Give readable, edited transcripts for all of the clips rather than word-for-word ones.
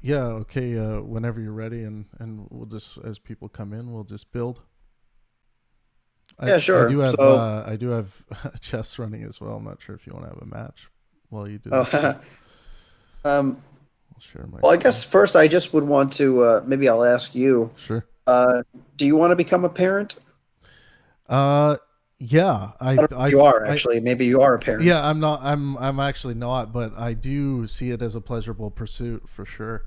Yeah, okay. Whenever you're ready, and we'll just as people come in, we'll just build. I Yeah, I do sure. have So, I do have chess running as well. I'm not sure if you want to have a match while you do that, but uh, um, I'll share my well, I screen. guess first I just would want to maybe I'll ask you, Sure. uh, do you want to become a parent? Uh, yeah. I don't know if you are actually. Maybe you are a parent. Yeah. I'm not. I'm actually not, but I do see it as a pleasurable pursuit for sure.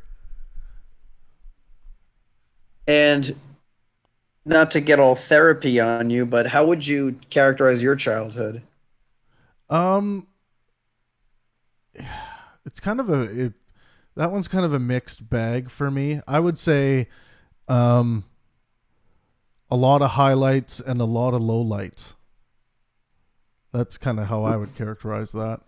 And not to get all therapy on you, but how would you characterize your childhood? Um, it's kind of a it. That one's kind of a mixed bag for me. I would say, um, a lot of highlights and a lot of lowlights. That's kind of how I would characterize that.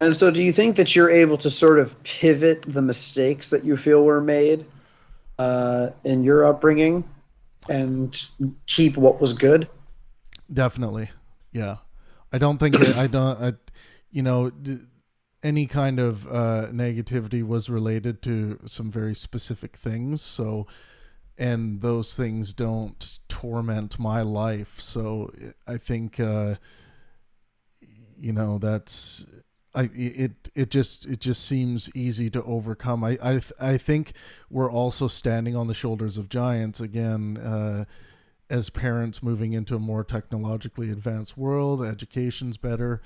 And so, do you think that you're able to sort of pivot the mistakes that you feel were made in your upbringing and keep what was good? Definitely. Yeah. I don't think it, I don't, I, you know, any kind of negativity was related to some very specific things. So, and those things don't torment my life. So I think, that's, it just seems easy to overcome. I think we're also standing on the shoulders of giants again, as parents moving into a more technologically advanced world. Education's better.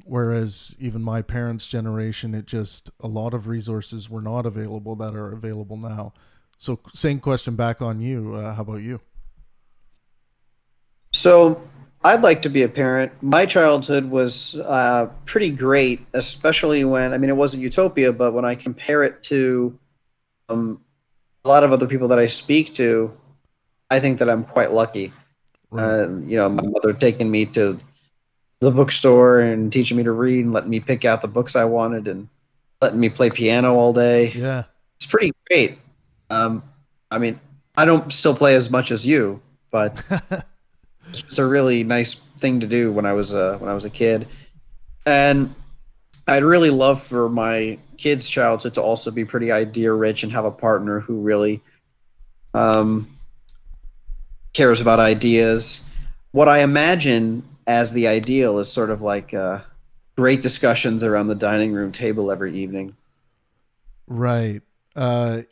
Whereas even my parents' generation, it just a lot of resources were not available that are available now. So, same question back on you. How about you? So, I'd like to be a parent. My childhood was pretty great, especially when, I mean, it wasn't utopia, but when I compare it to um, a lot of other people that I speak to, I think that I'm quite lucky. Right. My mother taking me to the bookstore and teaching me to read and letting me pick out the books I wanted and letting me play piano all day. Yeah. It's pretty great. Um, I mean, I don't still play as much as you, but it's a really nice thing to do when I was a kid. And I'd really love for my kids' childhood to also be pretty idea rich and have a partner who really um, cares about ideas. What I imagine as the ideal is sort of like great discussions around the dining room table every evening. Right. Uh,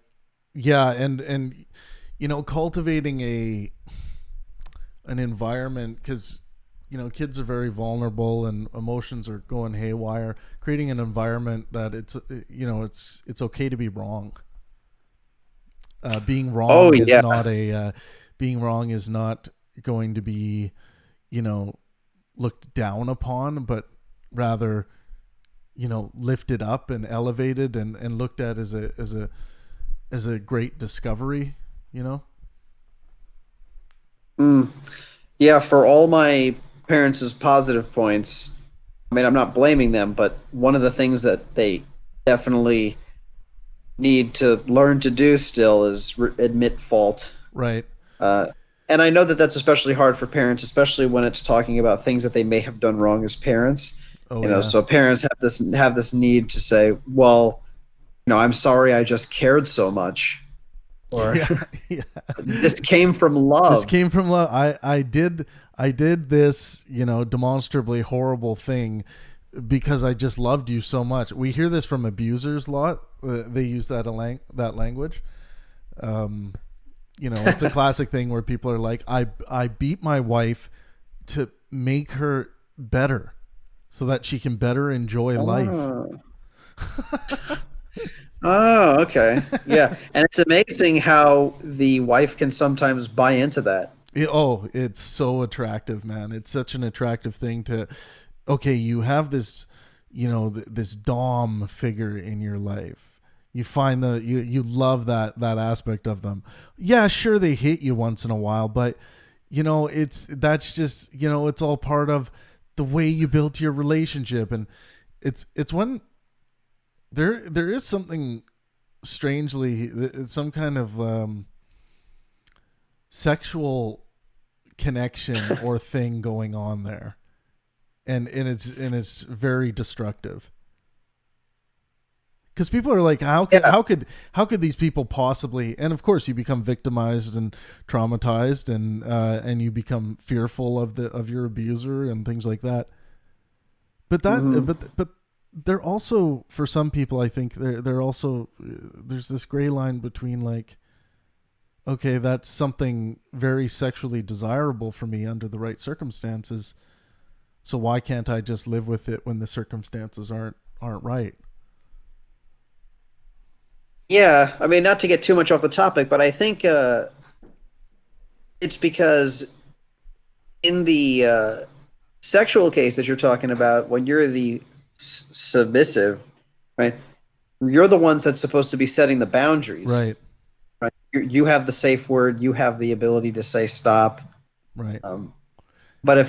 yeah, and cultivating a an environment, because kids are very vulnerable and emotions are going haywire. Creating an environment that it's okay to be wrong. Being Oh wrong is yeah, not a being wrong is not going to be you know looked down upon, but rather lifted up and elevated and looked at as a great discovery. You know. mm. Yeah. For all my parents' positive points, I mean, I'm not blaming them, but one of the things that they definitely need to learn to do still is admit fault. Right. Uh, and I know that that's especially hard for parents, especially when it's talking about things that they may have done wrong as parents. Oh yeah. So parents have this need to say, "Well, I'm sorry, I just cared so much," or Yeah. Yeah. "This came from This love." came from love. I did this, demonstrably horrible thing because I just loved you so much. We hear this from abusers a lot. They use that language. Um, it's a classic thing where people are like, I beat my wife to make her better so that she can better enjoy life. Oh, oh, okay, yeah, and it's amazing how the wife can sometimes buy into that. It's so attractive, man. It's such an attractive thing to, okay, you have this, this dom figure in your life. You find you love that aspect of them. Yeah, sure, they hit you once in a while, but that's just, it's all part of the way you built your relationship. And it's when there is something strangely, some kind of sexual connection or thing going on there, and it's very destructive. because people are like, Yeah. how could these people possibly? And of course, you become victimized and traumatized, and you become fearful of your abuser and things like that. But Hmm. but they're also, for some people, I think they're also, there's this gray line between like, okay, that's something very sexually desirable for me under the right circumstances. So why can't I just live with it when the circumstances aren't right? Yeah, I mean, not to get too much off the topic, but I think it's because in the sexual case that you're talking about, when you're the submissive, right? You're the ones that's supposed to be setting the boundaries, Right, right? You have the safe word, you have the ability to say stop. right. Um, but if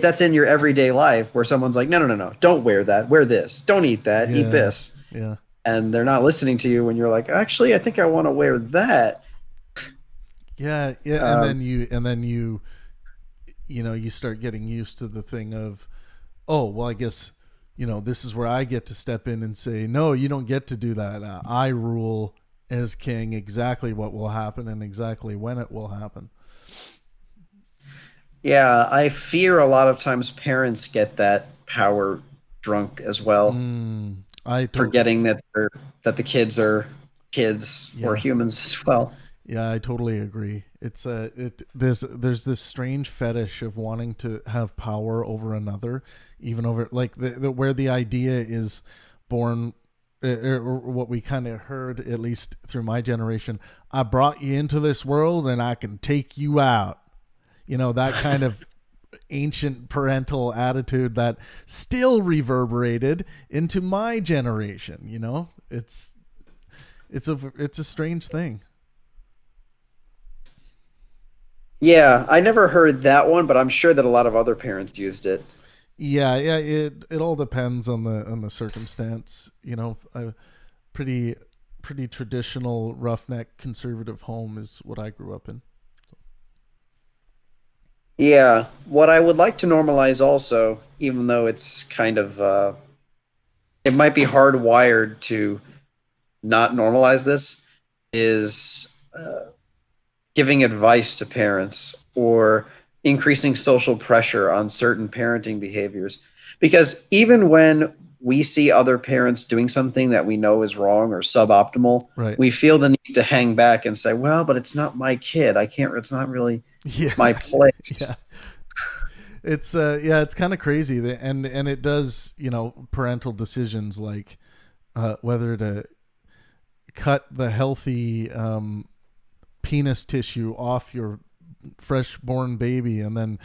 that's in your everyday life where someone's like, no, no, no, no, don't wear that, wear this, don't eat that, eat Yeah, this, yeah, and they're not listening to you when you're like, actually, I think I want to wear that. yeah, yeah. Um, And then you know, you start getting used to the thing of, oh, well, I guess, you know, this is where I get to step in and say, no, you don't get to do that. I rule as king exactly what will happen and exactly when it will happen. yeah, I fear a lot of times parents get that power drunk as well, Mm, I to forgetting that the kids are kids or yeah, humans as well. yeah, I totally agree. It's there's this strange fetish of wanting to have power over another, even over like where the idea is born, or what we kind of heard, at least through my generation. I brought you into this world and I can take you out. You know, that kind of ancient parental attitude that still reverberated into my generation. You know, it's a strange thing. Yeah, I never heard that one, but I'm sure that a lot of other parents used it. Yeah, yeah. It all depends on the circumstance. You know, a pretty pretty traditional roughneck conservative home is what I grew up in. Yeah, what I would like to normalize also, even though it's kind of it might be hardwired to not normalize this, is giving advice to parents or increasing social pressure on certain parenting behaviors. Because even when we see other parents doing something that we know is wrong or suboptimal, Right. we feel the need to hang back and say, well, but it's not my kid. I can't, it's not really Yeah. my place. Yeah. It's yeah, it's kind of crazy, and it does, you know, parental decisions like whether to cut the healthy penis tissue off your fresh born baby, and then,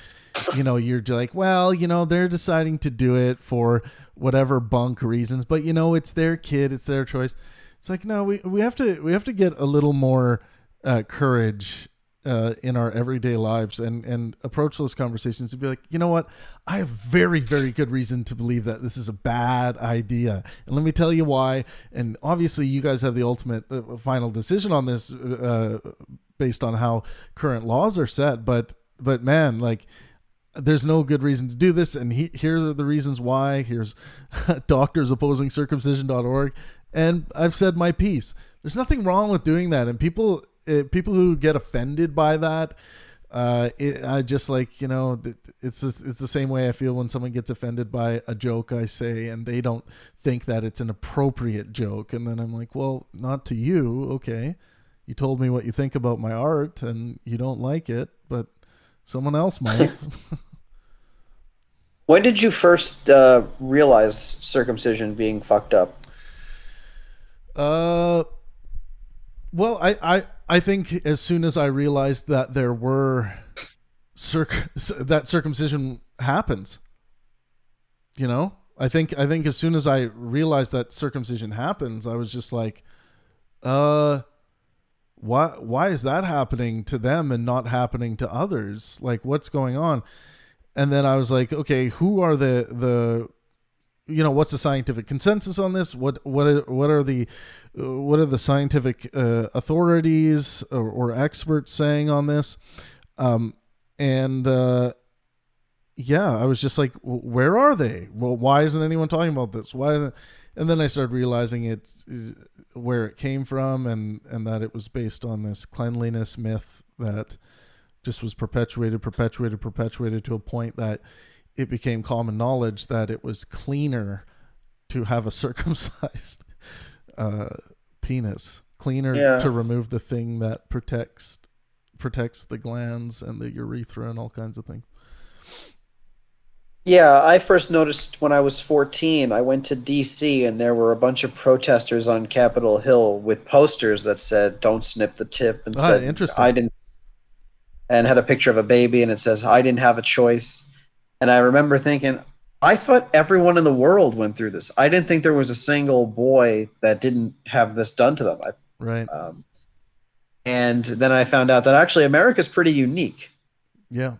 you know, you're like, well, you know, they're deciding to do it for whatever bunk reasons, but you know, it's their kid, it's their choice. It's like, no, we have to get a little more courage in our everyday lives, and approach those conversations and be like, you know what, I have very very good reason to believe that this is a bad idea, and let me tell you why. And obviously you guys have the ultimate final decision on this, based on how current laws are set, but man, like, there's no good reason to do this, and here are the reasons why. Here's doctors opposing circumcision.org, and I've said my piece. There's nothing wrong with doing that, and people who get offended by that, I just, like, you know, it's the same way I feel when someone gets offended by a joke I say and they don't think that it's an appropriate joke, and then I'm like, well, not to you, okay? You told me what you think about my art and you don't like it, but someone else might. When did you first realize circumcision being fucked up? uh well, I think as soon as I realized that there were that circumcision happens, you know, I think as soon as I realized that circumcision happens, I was just like, uh why is that happening to them and not happening to others? Like, what's going on? And then I was like, okay, who are the you know, what's the scientific consensus on this? What are the scientific authorities or experts saying on this? And yeah, I was just like, where are they? Well, why isn't anyone talking about this? Why? and then I started realizing it's where it came from, and that it was based on this cleanliness myth that just was perpetuated to a point that it became common knowledge that it was cleaner to have a circumcised penis, cleaner Yeah. to remove the thing that protects the glands and the urethra and all kinds of things. Yeah, I first noticed when I was 14. I went to DC and there were a bunch of protesters on Capitol Hill with posters that said, "Don't snip the tip," and Ah, said, interesting. "I didn't," and had a picture of a baby and it says, "I didn't have a choice." And I remember thinking, I thought everyone in the world went through this. I didn't think there was a single boy that didn't have this done to them. Right. And then I found out that actually America's pretty unique. Yeah.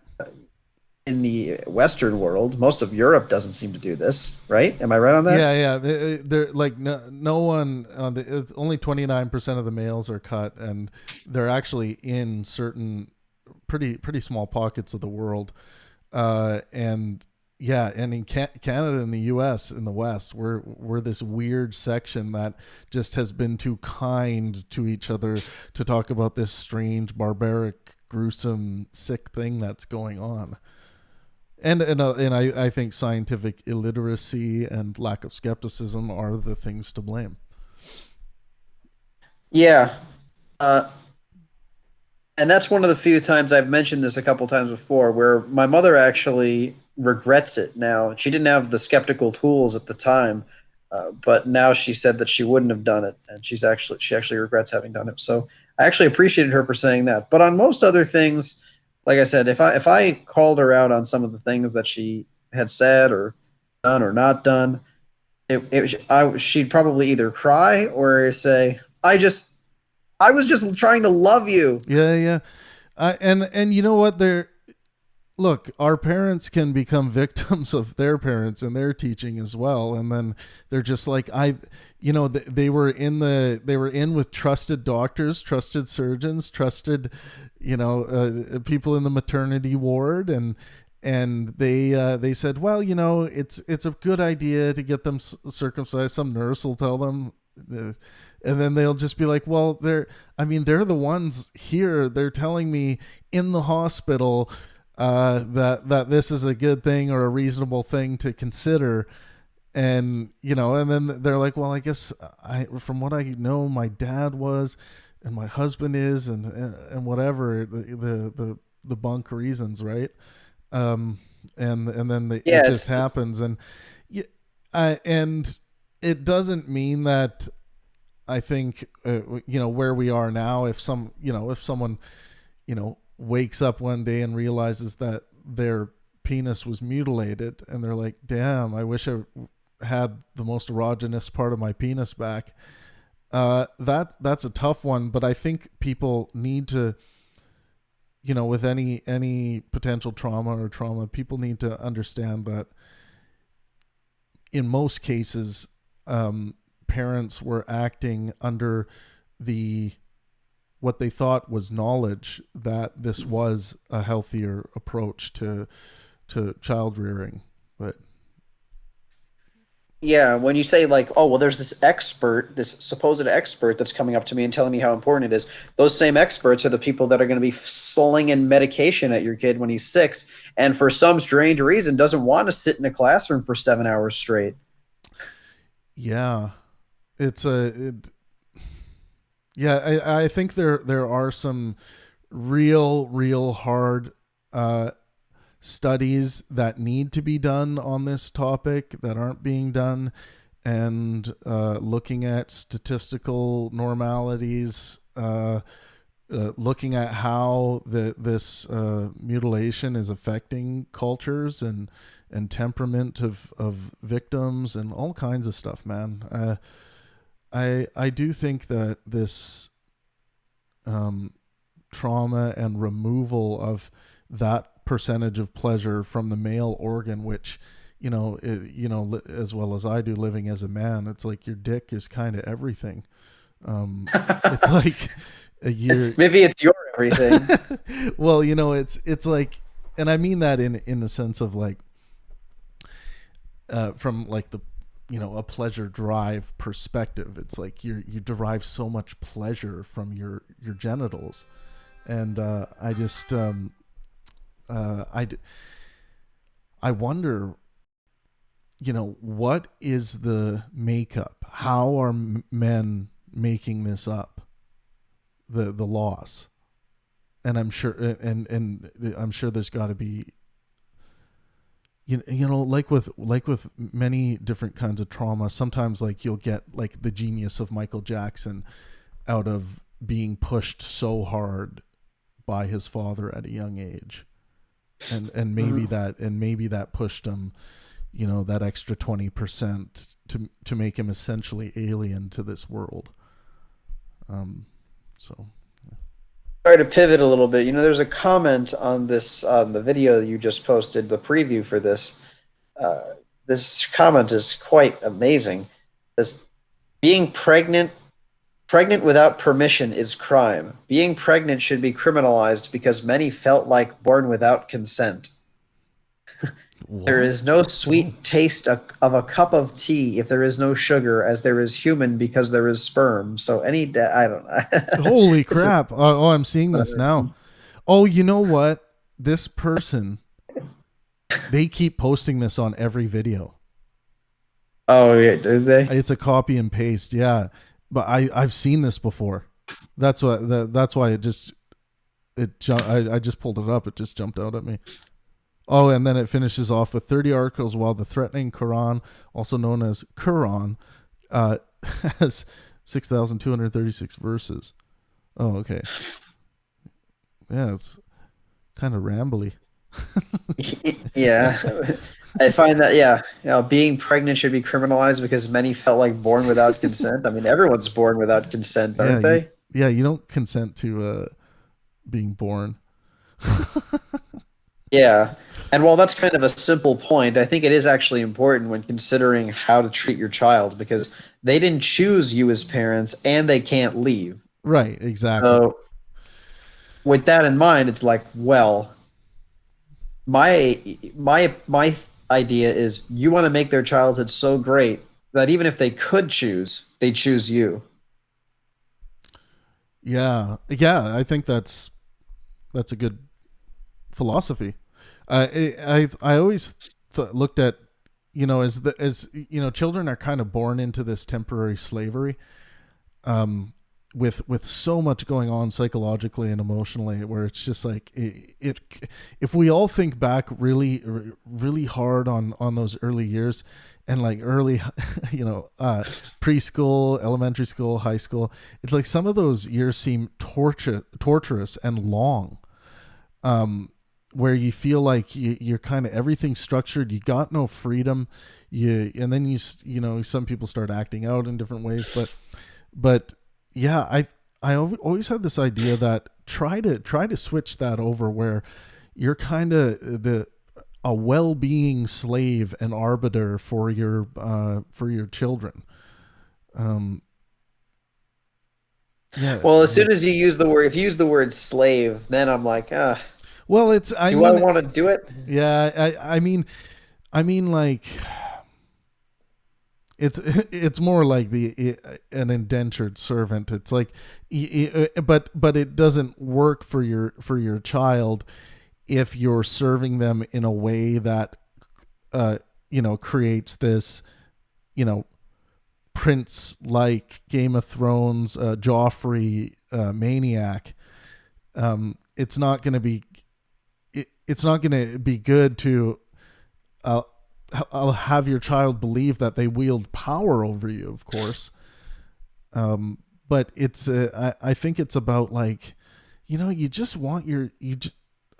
In the Western world, most of Europe doesn't seem to do this, right? Am I right on that? Yeah. They're like no one. It's only 29% of the males are cut, and they're actually in certain pretty small pockets of the world. And yeah, and in Canada and the U.S. in the West, we're this weird section that just has been too kind to each other to talk about this strange, barbaric, gruesome, sick thing that's going on. And I think scientific illiteracy and lack of skepticism are the things to blame. Yeah. Uh, and that's one of the few times I've mentioned this a couple times before where my mother actually regrets it now. She didn't have the skeptical tools at the time, but now she said that she wouldn't have done it, and she actually regrets having done it. So I actually appreciated her for saying that. But on most other things, like I said, if I called her out on some of the things that she had said or done or not done, she'd probably either cry or say, I was just trying to love you." Yeah. And you know what? Look, our parents can become victims of their parents and their teaching as well, and then they're just like they were in with trusted doctors, trusted surgeons, trusted people in the maternity ward, and they said, well, it's a good idea to get them circumcised. Some nurse will tell them, and then they'll just be like, well, they're the ones here. They're telling me in the hospital that this is a good thing or a reasonable thing to consider. And and then they're like, well, I guess from what I know, my dad was, and my husband is, and whatever the bunk reasons, right? And then Yeah, it just happens, and and it doesn't mean that I think where we are now, if someone wakes up one day and realizes that their penis was mutilated, and they're like, damn, I wish I had the most erogenous part of my penis back. That's a tough one, but I think people need to, with any potential trauma, people need to understand that in most cases, parents were acting under what they thought was knowledge that this was a healthier approach to child rearing. But yeah, when you say like, "Oh, well, there's this supposed expert that's coming up to me and telling me how important it is," those same experts are the people that are going to be slinging medication at your kid when he's 6, and for some strange reason doesn't want to sit in a classroom for 7 hours straight. yeah, I think there are some real hard studies that need to be done on this topic that aren't being done, and looking at statistical normalities, looking at how this mutilation is affecting cultures and temperament of victims and all kinds of stuff, man. I do think that this trauma and removal of that percentage of pleasure from the male organ, which as well as I do, living as a man, it's like your dick is kind of everything. It's like a year. Maybe it's your everything. Well, it's like, and I mean that in the sense of like, from like a pleasure drive perspective. It's like you derive so much pleasure from your genitals. And I just I wonder, what is the makeup? How are men making this up? The loss. And I'm sure, and I'm sure there's got to be, like with many different kinds of trauma. Sometimes like you'll get like the genius of Michael Jackson out of being pushed so hard by his father at a young age, and maybe that pushed him, that extra 20% to make him essentially alien to this world. So Sorry to pivot a little bit. There's a comment on this the video you just posted, the preview for this. This comment is quite amazing. This being pregnant without permission is crime. Being pregnant should be criminalized because many felt like born without consent. There what? is no sweet taste of a cup of tea if there is no sugar, as there is human because there is sperm. So I don't know. Holy It's a, crap! Oh, I'm seeing this now. Oh, you know what? This person, they keep posting this on every video. oh yeah, do they? It's a copy and paste, yeah. But I've seen this before. That's why I just pulled it up. It just jumped out at me. Oh, and then it finishes off with 30 articles while the threatening Quran, also known as Quran, has 6,236 verses. Oh, okay. Yeah, it's kind of rambly. Yeah, I find that being pregnant should be criminalized because many felt like born without consent. I mean, everyone's born without consent, Yeah, aren't they? you don't consent to being born. Yeah. And while that's kind of a simple point, I think it is actually important when considering how to treat your child because they didn't choose you as parents and they can't leave. Right, exactly. So, with that in mind, it's like, well, my idea is you want to make their childhood so great that even if they could choose, they choose you. Yeah, yeah, I think that's a good philosophy. I always looked at, as children are kind of born into this temporary slavery, with so much going on psychologically and emotionally, where it's just like if we all think back really hard on those early years, and like early preschool, elementary school, high school, it's like some of those years seem torturous and long, where you feel like you're kind of everything structured, you got no freedom, and then some people start acting out in different ways, but yeah, I always had this idea that try to switch that over, where you're kind of a well-being slave and arbiter for your children. Um, yeah. Well, as soon as if you use the word slave, then I'm like, Well, do I want to do it? yeah, I mean, like, it's more like an indentured servant. It's like, but it doesn't work for your child if you're serving them in a way that creates this, prince like Game of Thrones Joffrey maniac. It's not going to be it's not going to be good to I'll have your child believe that they wield power over you, of course. But it's I think it's about, like, you just want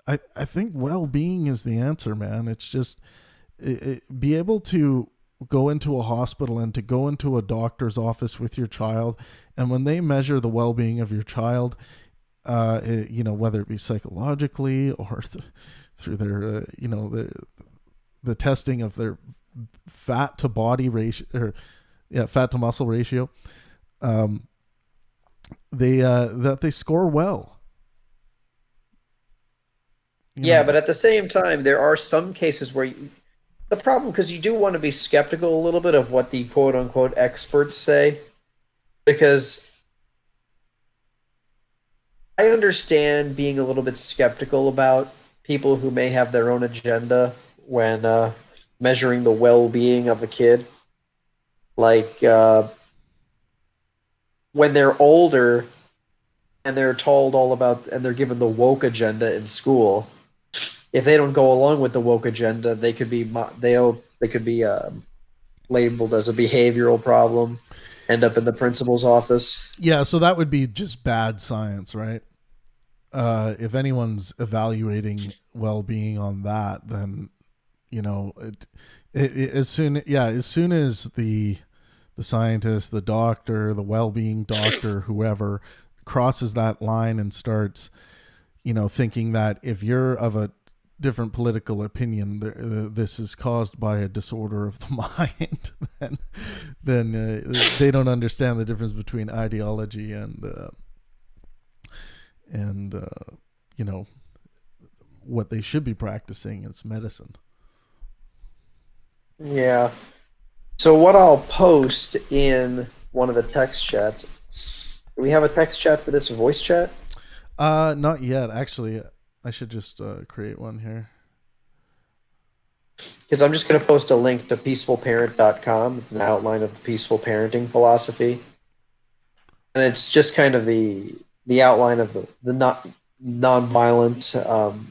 I think well-being is the answer, man. It's just be able to go into a hospital and to go into a doctor's office with your child, and when they measure the well-being of your child, whether it be psychologically or through their the testing of their fat to body ratio, or fat to muscle ratio, that they score well. Yeah, but at the same time, there are some cases where the problem, because you do want to be skeptical a little bit of what the quote unquote experts say, because I understand being a little bit skeptical about people who may have their own agenda when measuring the well-being of a kid. Like when they're older and they're told all about and they're given the woke agenda in school. If they don't go along with the woke agenda, they could be labeled as a behavioral problem, end up in the principal's office. Yeah, so that would be just bad science, right? If anyone's evaluating well-being on that, then as soon as the scientist, the doctor, the well-being doctor, whoever crosses that line and starts, thinking that if you're of a different political opinion, this is caused by a disorder of the mind, then they don't understand the difference between ideology and what they should be practicing is medicine. Yeah. So what I'll post in one of the text chats. Do we have a text chat for this voice chat? Not yet. Actually, I should just create one here. Because I'm just going to post a link to peacefulparent.com. It's an outline of the peaceful parenting philosophy. And it's just kind of the outline of the not nonviolent.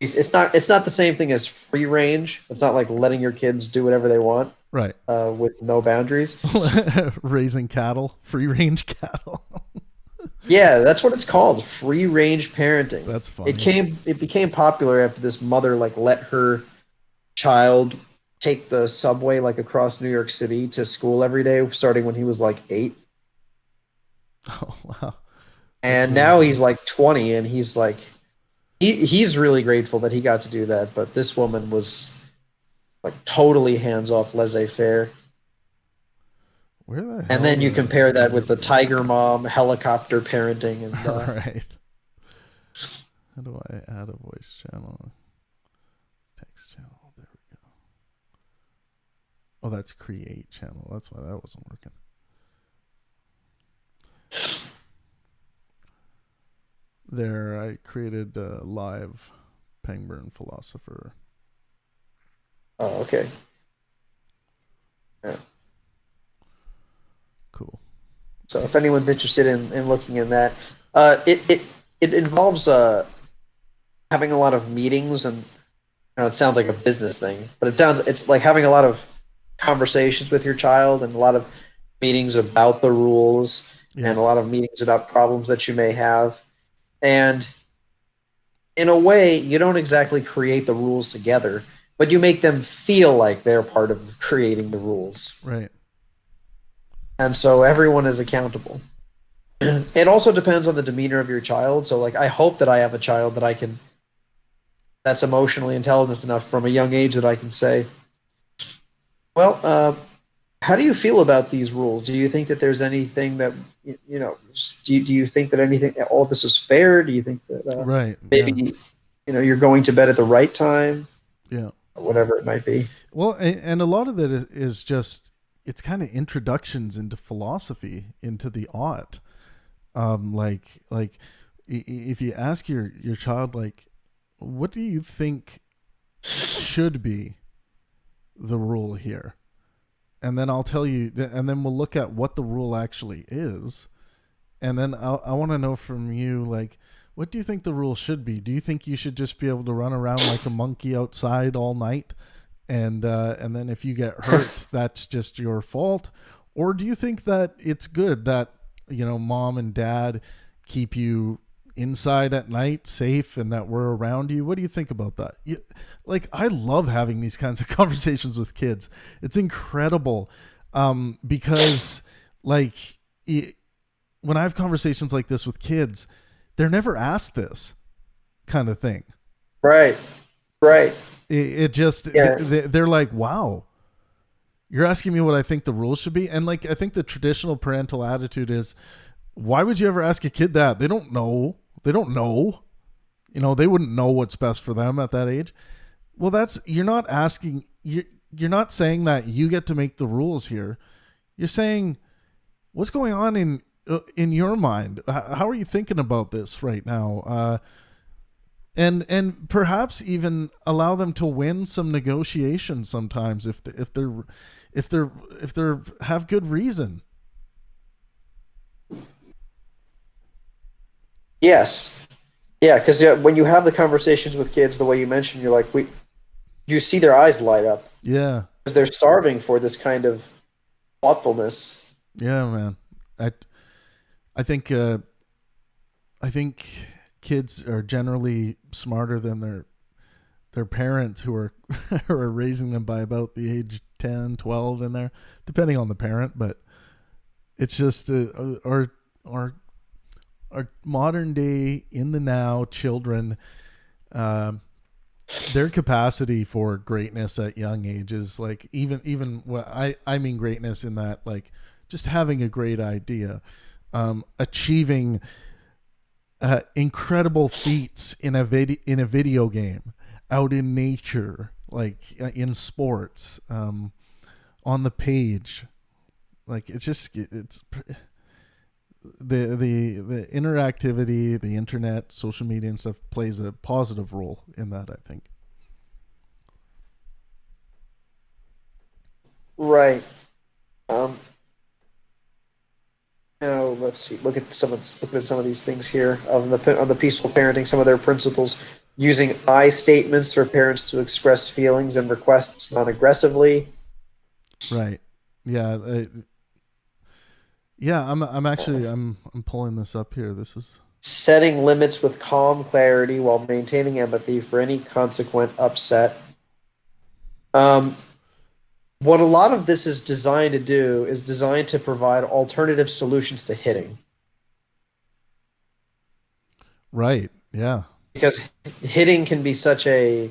It's not the same thing as free range. It's not like letting your kids do whatever they want, right? With no boundaries. Raising cattle, free range cattle. Yeah, that's what it's called, free range parenting. That's funny. It became popular after this mother like let her child take the subway like across New York City to school every day, starting when he was like 8. Oh wow! And now he's like 20, and he's like, he's really grateful that he got to do that. But this woman was like totally hands off, laissez faire. Where the hell? And then you compare that with the tiger mom helicopter parenting, and right. How do I add a voice channel? Text channel. There we go. Oh, that's create channel. That's why that wasn't working. There, I created a live Pangburn philosopher. Oh, okay. Yeah. Cool. So if anyone's interested in looking in that, it involves having a lot of meetings, and it sounds like a business thing, but it's like having a lot of conversations with your child and a lot of meetings about the rules, and a lot of meetings about problems that you may have. And in a way, you don't exactly create the rules together, but you make them feel like they're part of creating the rules. Right. And so everyone is accountable. It also depends on the demeanor of your child. So like, I hope that I have a child that's emotionally intelligent enough from a young age that I can say, well, how do you feel about these rules? Do you think that there's anything that, do you think that all this is fair? Do you think that right, maybe, you're going to bed at the right time? Yeah. Whatever it might be. Well, and a lot of that is just, it's kind of introductions into philosophy, into the art. Like if you ask your child, like, what do you think should be the rule here? And then I'll tell you, and then we'll look at what the rule actually is. And then I want to know from you, like, what do you think the rule should be? Do you think you should just be able to run around like a monkey outside all night? And then if you get hurt, that's just your fault? Or do you think that it's good that, mom and dad keep you inside at night safe and that we're around you? What do you think about that? I love having these kinds of conversations with kids. It's incredible. Because when I have conversations like this with kids, they're never asked this kind of thing. Right. They're like, wow, you're asking me what I think the rules should be. And I think the traditional parental attitude is, why would you ever ask a kid that? They don't know. They wouldn't know what's best for them at that age. Well, that's you're not asking. You're not saying that you get to make the rules here. You're saying what's going on in your mind. How are you thinking about this right now? And perhaps even allow them to win some negotiations sometimes if they're have good reason. Yes. Yeah, because when you have the conversations with kids, the way you mentioned, you're like, you see their eyes light up Yeah, because they're starving for this kind of thoughtfulness. yeah, man. I I think I think kids are generally smarter than their parents who are who are raising them by about the age 10, 12 in there, depending on the parent. But it's just our our modern day in the now children, um, their capacity for greatness at young ages, like even what I mean greatness in that, like just having a great idea, achieving incredible feats in a video game, out in nature, like in sports, on the page. Like it's the interactivity, the internet, social media and stuff plays a positive role in that, I think. Right. Um, Now let's see. Look at some of these things here on the peaceful parenting. Some of their principles: using I statements for parents to express feelings and requests non-aggressively. Right. Yeah. Yeah. I'm pulling this up here. This is Setting limits with calm clarity while maintaining empathy for any consequent upset. Um, what a lot of this is designed to do is designed to provide alternative solutions to hitting. right. Yeah. Because hitting can be such a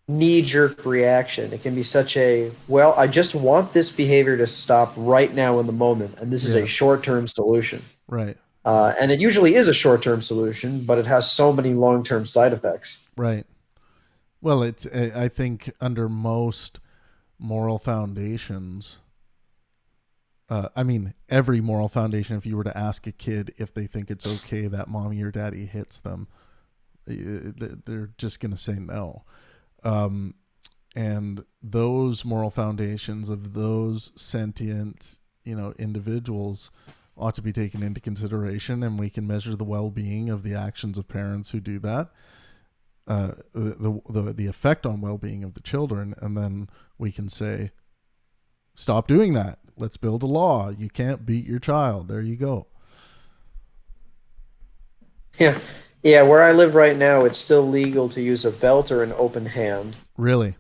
knee-jerk reaction. It can be such a, well, I just want this behavior to stop right now in the moment, and this is a Yeah. short-term solution. Right. And it usually is a short-term solution, but it has so many long-term side effects. Right. Well, it's I think under most moral foundations, I mean, every moral foundation, if you were to ask a kid if they think it's okay that mommy or daddy hits them, they're just going to say no. Um, and those moral foundations of those sentient, individuals ought to be taken into consideration, and we can measure the well-being of the actions of parents who do that, the effect on well-being of the children, and then we can say, stop doing that. Let's build a law. You can't beat your child. There you go. Yeah. Yeah, where I live right now, it's still legal to use a belt or an open hand. Really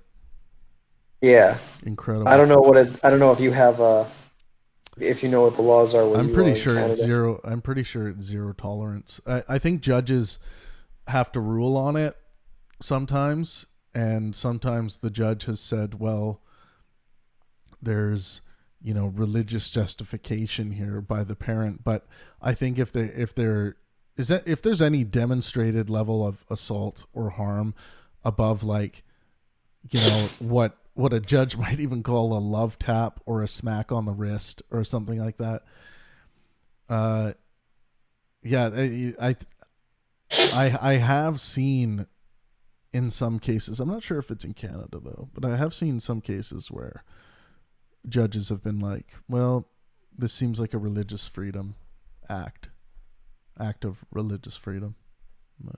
Yeah. incredible. I don't know if you have if you know what the laws are where I'm you pretty are in sure it's Canada. zero. I'm pretty sure it's zero tolerance. I think judges have to rule on it sometimes, and sometimes the judge has said, well, there's religious justification here by the parent. But I think if there's any demonstrated level of assault or harm above, like, what a judge might even call a love tap or a smack on the wrist or something like that, uh yeah, I have seen in some cases, I'm not sure if it's in Canada though, but I have seen some cases where judges have been like, well, this seems like a religious freedom act act of religious freedom. But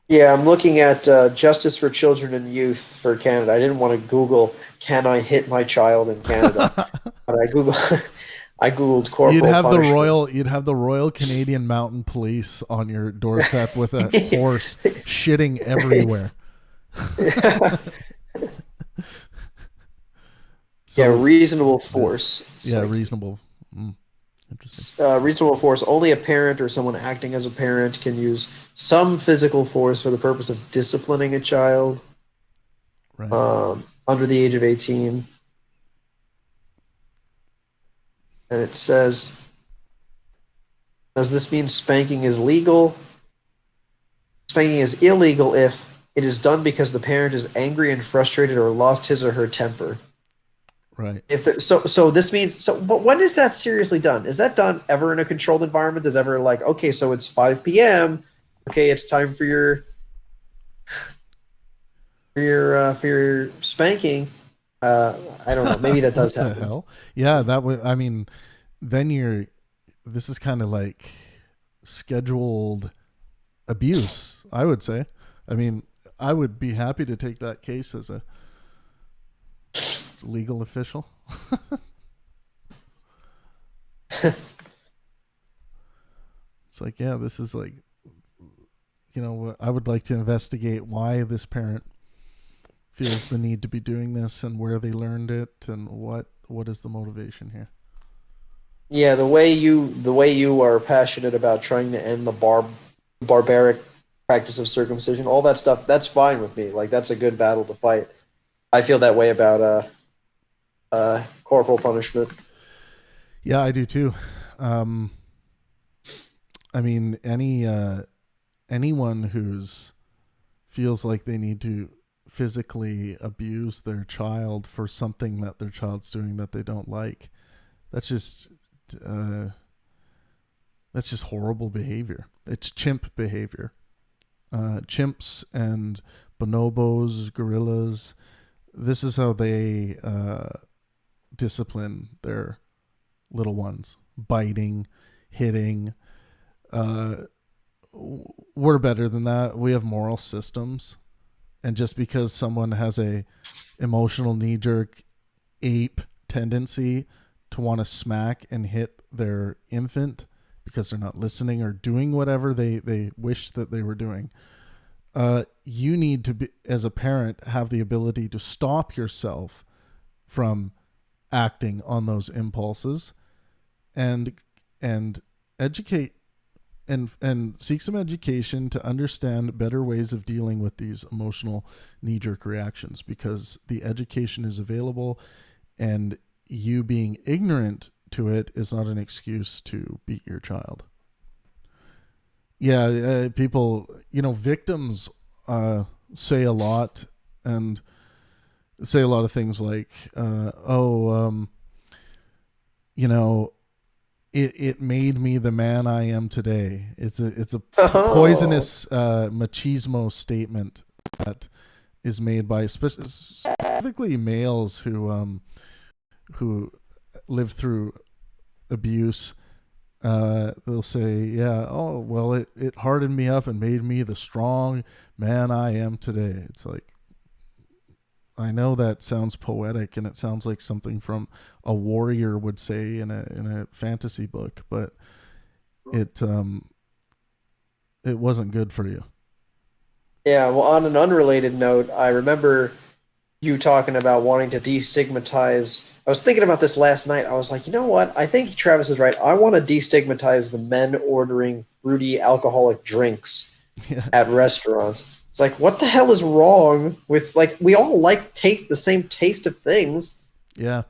Yeah, I'm looking at Justice for Children and Youth for Canada. I didn't want to Google, can I hit my child in Canada? But I Googled corporal punishment. you'd have the Royal Canadian Mountain Police on your doorstep with a horse shitting everywhere. Yeah, So reasonable yeah, force. It's yeah, like reasonable. Interesting. reasonable force. Only a parent or someone acting as a parent can use some physical force for the purpose of disciplining a child Right. under the age of 18. And it says, does this mean spanking is legal? Spanking is illegal if it is done because the parent is angry and frustrated or lost his or her temper. Right. If there, so this means so but when is that seriously done? Is that done ever in a controlled environment? Is ever like, okay, so it's 5 p.m. Okay, it's time for your spanking. I don't know. Maybe that does What the happen. hell? Yeah, that would. I mean, then you're. This is kind of like scheduled abuse, I would say. I mean, I would be happy to take that case as a legal official. It's like, yeah, this is like, I would like to investigate why this parent feels the need to be doing this and where they learned it and what is the motivation here. Yeah, the way you are passionate about trying to end the barbaric practice of circumcision, all that stuff, that's fine with me. Like that's a good battle to fight. I feel that way about corporal punishment. Yeah, I do too. Um, I mean, anyone who's feels like they need to physically abuse their child for something that their child's doing that they don't like, that's just uh, that's just horrible behavior. It's chimp behavior. Chimps and bonobos, gorillas. This is how they discipline their little ones: biting, hitting. Uh, we're better than that. We have moral systems, and just because someone has a emotional knee jerk ape tendency to want to smack and hit their infant because they're not listening or doing whatever they wish that they were doing, you need to be, as a parent, have the ability to stop yourself from acting on those impulses and educate and seek some education to understand better ways of dealing with these emotional knee-jerk reactions, because the education is available, and you being ignorant to it is not an excuse to beat your child. Yeah, people, victims say a lot and say a lot of things like, you know, it made me the man I am today. It's a Oh, poisonous machismo statement that is made by specifically males who live through abuse. They'll say, yeah, oh well, it hardened me up and made me the strong man I am today. It's like, I know that sounds poetic and it sounds like something from a warrior would say in a fantasy book, but it it wasn't good for you. yeah. Well, on an unrelated note, I remember you talking about wanting to destigmatize. I was thinking about this last night. I was like, you know what? I think Travis is right. I want to destigmatize the men ordering fruity alcoholic drinks Yeah, at restaurants. It's like, what the hell is wrong with like we all like take the same taste of things. yeah.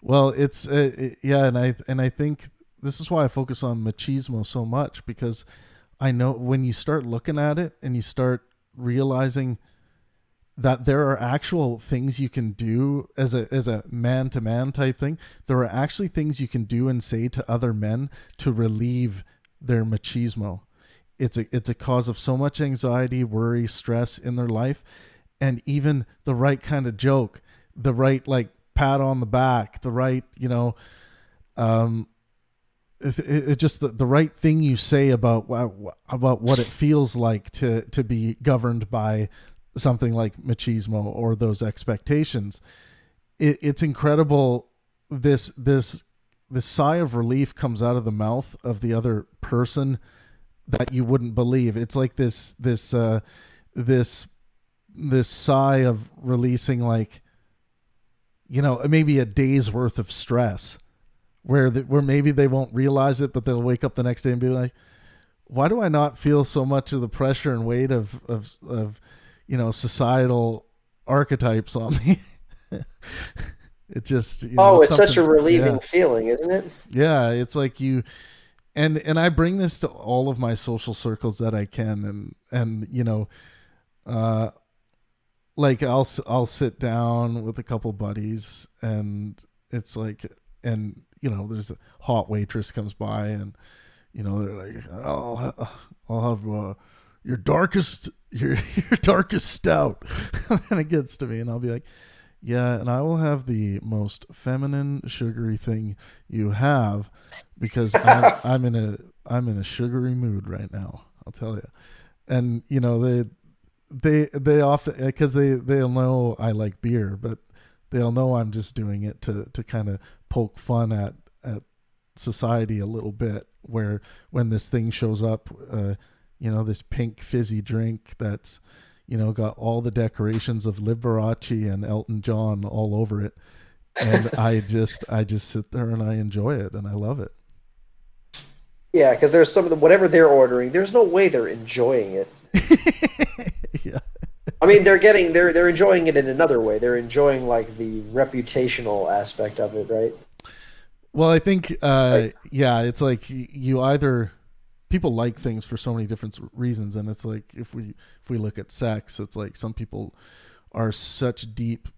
Well, yeah, and I think this is why I focus on machismo so much, because I know when you start looking at it and you start realizing that there are actual things you can do as a man to man type thing. There are actually things you can do and say to other men to relieve their machismo. It's a cause of so much anxiety, worry, stress in their life, and even the right kind of joke, the right like pat on the back, the right um, it just the right thing you say about what it feels like to be governed by something like machismo or those expectations. It's incredible. This sigh of relief comes out of the mouth of the other person that you wouldn't believe. It's like this this sigh of releasing, like, maybe a day's worth of stress, where maybe they won't realize it, but they'll wake up the next day and be like, why do I not feel so much of the pressure and weight of societal archetypes on me? It just, Oh, it's such a something. Yeah. relieving feeling, isn't it? Yeah. It's like and I bring this to all of my social circles that I can. And like I'll sit down with a couple buddies, and it's like, and there's a hot waitress comes by, and they're like, I'll have your darkest your darkest stout. And then it gets to me, and I'll be like, yeah, and I will have the most feminine sugary thing you have, because I'm in a sugary mood right now, I'll tell you. And they often, because they'll know I like beer, but they'll know I'm just doing it to kind of poke fun at society a little bit, where when this thing shows up, this pink fizzy drink that's got all the decorations of Liberace and Elton John all over it, and I just sit there and I enjoy it and I love it. Yeah, because there's some of the whatever they're ordering. There's no way they're enjoying it. Yeah. I mean, they're enjoying it in another way. They're enjoying like the reputational aspect of it, right? Well, I think, yeah, it's like you either, people like things for so many different reasons, and it's like if we look at sex, it's like some people are such deep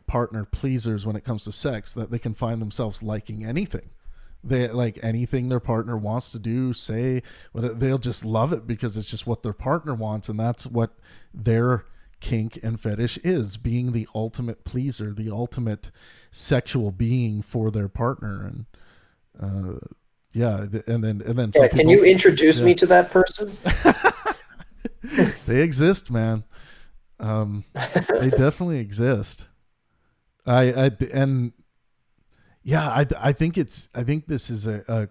partner pleasers when it comes to sex that they can find themselves liking anything. They like anything their partner wants to do, say, they'll just love it because it's just what their partner wants, and that's what their kink and fetish is, being the ultimate pleaser, the ultimate sexual being for their partner. And yeah, and then some Yeah, people, can you introduce me to that person? they exist, man. They definitely exist. And yeah, I think this is a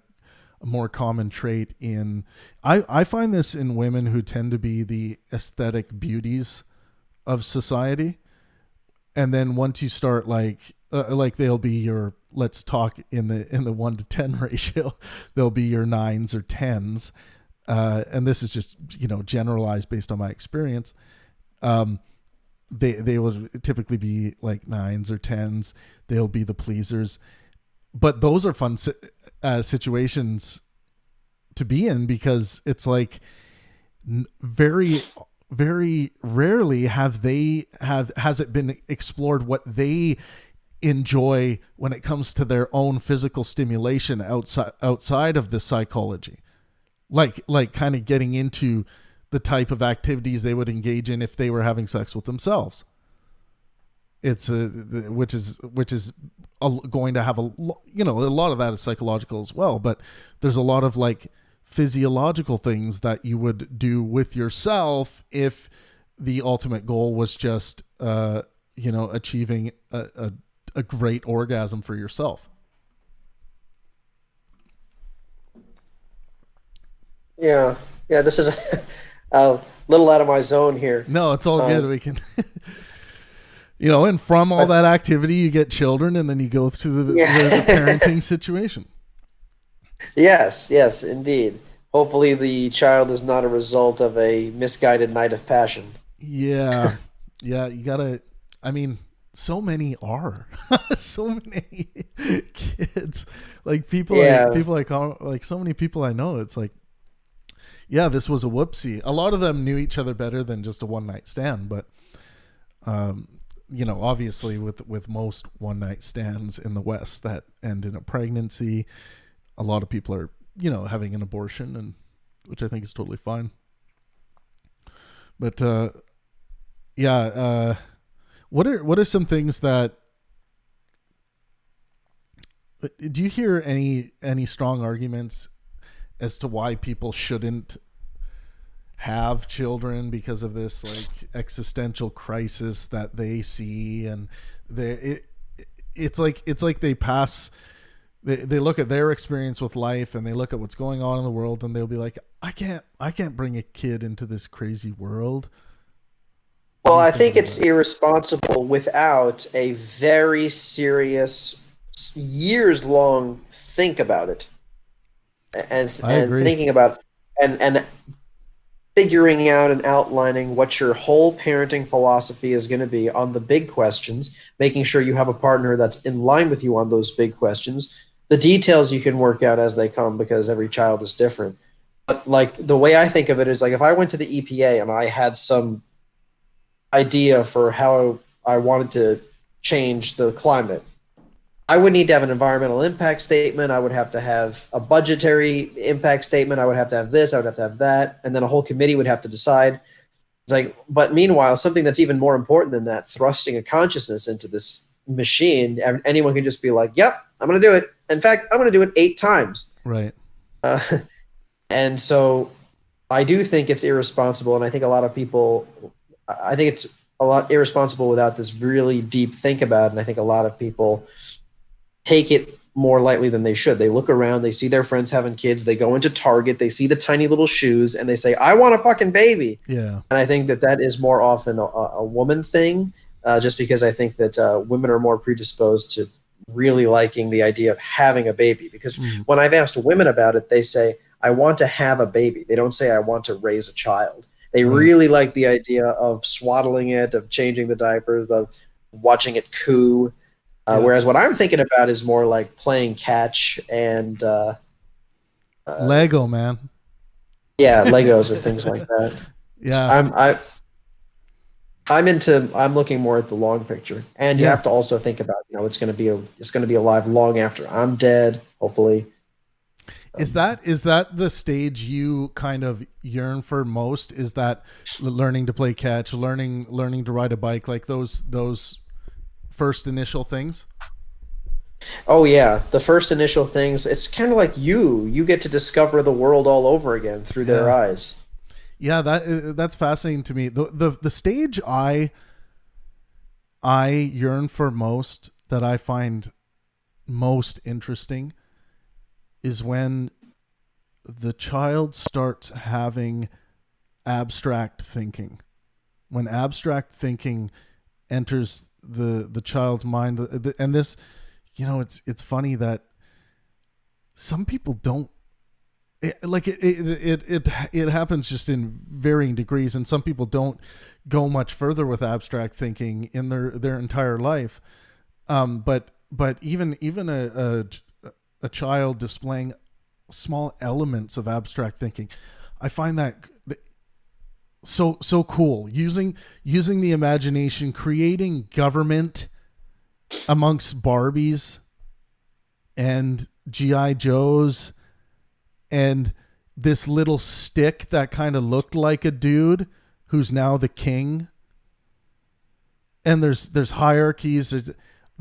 more common trait in, I find this in women who tend to be the aesthetic beauties of society. And then once you start like they'll be your, let's talk in the 1 to 10 ratio, they'll be your 9s or 10s. And this is just, generalized based on my experience. They will typically be like 9s or 10s. They'll be the pleasers. But those are fun situations to be in, because it's like very, very rarely has it been explored what they enjoy when it comes to their own physical stimulation outside of the psychology, like kind of getting into the type of activities they would engage in if they were having sex with themselves. It's which is going to have a lot of that is psychological as well, but there's a lot of like physiological things that you would do with yourself if the ultimate goal was just achieving a great orgasm for yourself. Yeah, yeah. This is a little out of my zone here. No, it's all good. We can. And from all that activity, you get children, and then you go through the parenting situation. Yes, yes, indeed. Hopefully, the child is not a result of a misguided night of passion. Yeah, yeah. You gotta. I mean, so many are. So many kids, like people, like so many people I know. It's like, yeah, this was a whoopsie. A lot of them knew each other better than just a one night stand, but. Obviously with most one night stands in the West that end in a pregnancy, a lot of people are, having an abortion, and which I think is totally fine. But, what are some things that, do you hear any strong arguments as to why people shouldn't have children because of this like existential crisis that they see? And it's like they look at their experience with life, and they look at what's going on in the world, and they'll be like, I can't bring a kid into this crazy world. Well, I think it's irresponsible without a very serious, years-long think about it, and thinking about and figuring out and outlining what your whole parenting philosophy is going to be on the big questions, making sure you have a partner that's in line with you on those big questions. The details you can work out as they come, because every child is different. But like the way I think of it is like if I went to the EPA and I had some idea for how I wanted to change the climate, I would need to have an environmental impact statement. I would have to have a budgetary impact statement. I would have to have this. I would have to have that. And then a whole committee would have to decide. It's like, but meanwhile, something that's even more important than that, thrusting a consciousness into this machine, anyone can just be like, yep, I'm going to do it. In fact, I'm going to do it 8 times. Right. Uh, and so I do think it's irresponsible. And I think a lot of people, I think it's a lot irresponsible without this really deep think about it. And I think a lot of people take it more lightly than they should. They look around, they see their friends having kids, they go into Target, they see the tiny little shoes, and they say, I want a fucking baby. Yeah. And I think that is more often a woman thing, just because I think that women are more predisposed to really liking the idea of having a baby. Because when I've asked women about it, they say, I want to have a baby. They don't say, I want to raise a child. They really like the idea of swaddling it, of changing the diapers, of watching it coo. Whereas what I'm thinking about is more like playing catch and Lego, man. Yeah, Legos and things like that. Yeah, I'm looking more at the long picture, and you have to also think about, it's going to be alive long after I'm dead, hopefully. Is that the stage you kind of yearn for most? Is that learning to play catch, learning to ride a bike, like those first initial things? Oh yeah, the first initial things. It's kind of like you get to discover the world all over again through their eyes. Yeah, that's fascinating to me. The stage I yearn for most, that I find most interesting, is when the child starts having abstract thinking. When abstract thinking enters the child's mind, and this, it's funny that some people don't, it happens just in varying degrees, and some people don't go much further with abstract thinking in their entire life. But even a child displaying small elements of abstract thinking, I find that so cool. Using the imagination, creating government amongst Barbies and GI Joes, and this little stick that kind of looked like a dude who's now the king. And there's hierarchies, there's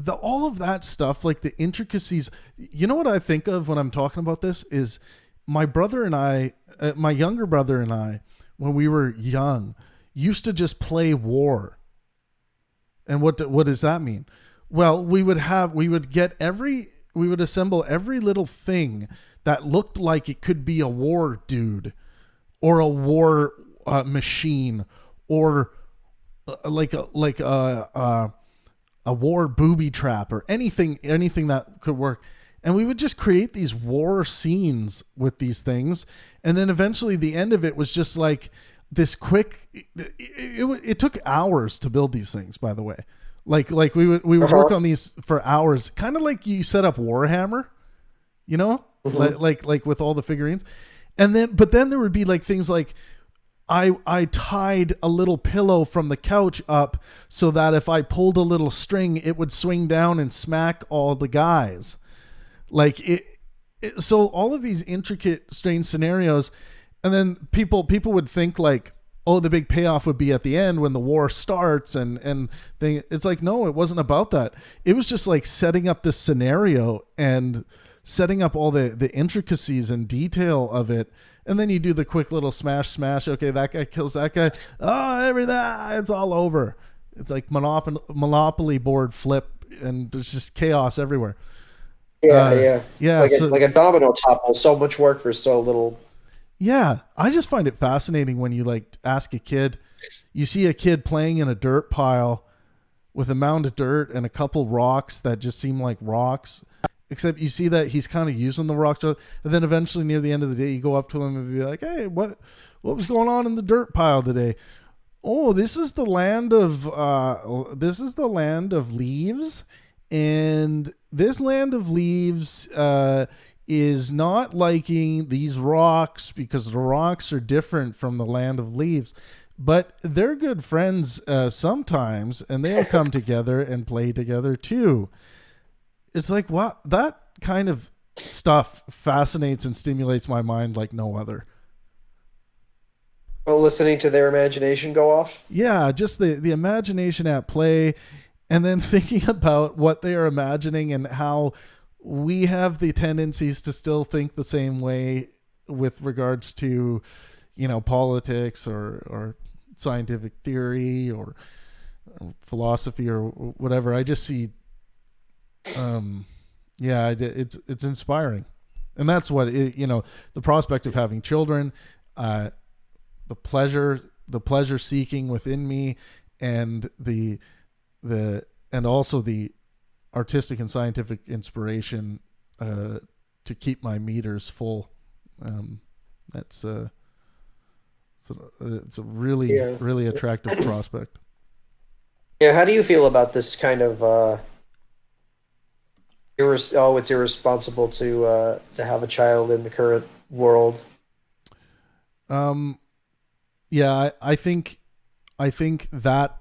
all of that stuff, like the intricacies. You know what I think of when I'm talking about this is my brother and I, my younger brother and I, when we were young, used to just play war. And what does that mean? Well, we would assemble every little thing that looked like it could be a war dude or a war machine, or like a war booby trap, or anything that could work. And we would just create these war scenes with these things. And then eventually the end of it was just like this quick, it took hours to build these things, by the way. Like we would work on these for hours, kind of like you set up Warhammer, like with all the figurines. But then there would be like things like, I tied a little pillow from the couch up so that if I pulled a little string, it would swing down and smack all the guys. Like so all of these intricate, strange scenarios. And then people would think like, oh, the big payoff would be at the end when the war starts, and it's like, no, it wasn't about that. It was just like setting up this scenario and setting up all the intricacies and detail of it. And then you do the quick little smash. Okay, that guy kills that guy. Oh, it's all over. It's like Monopoly board flip, and there's just chaos everywhere. Yeah. Like a domino topple. So much work for so little. Yeah, I just find it fascinating when you like ask a kid. You see a kid playing in a dirt pile with a mound of dirt and a couple rocks that just seem like rocks. Except you see that he's kind of using the rocks, and then eventually near the end of the day, you go up to him and be like, "Hey, what was going on in the dirt pile today?" Oh, this is the land of leaves, and this land of leaves is not liking these rocks because the rocks are different from the land of leaves. but they're good friends sometimes, and they'll come together and play together too. It's like, wow, that kind of stuff fascinates and stimulates my mind like no other. Well, listening to their imagination go off. Yeah, just the imagination at play, and then thinking about what they are imagining and how we have the tendencies to still think the same way with regards to, politics or scientific theory or philosophy or whatever. I just see, it's inspiring, and that's what the prospect of having children, the pleasure seeking within me, and and also the artistic and scientific inspiration to keep my meters full. It's a really really attractive prospect. Yeah, how do you feel about this kind of it's irresponsible to have a child in the current world? Yeah, I think that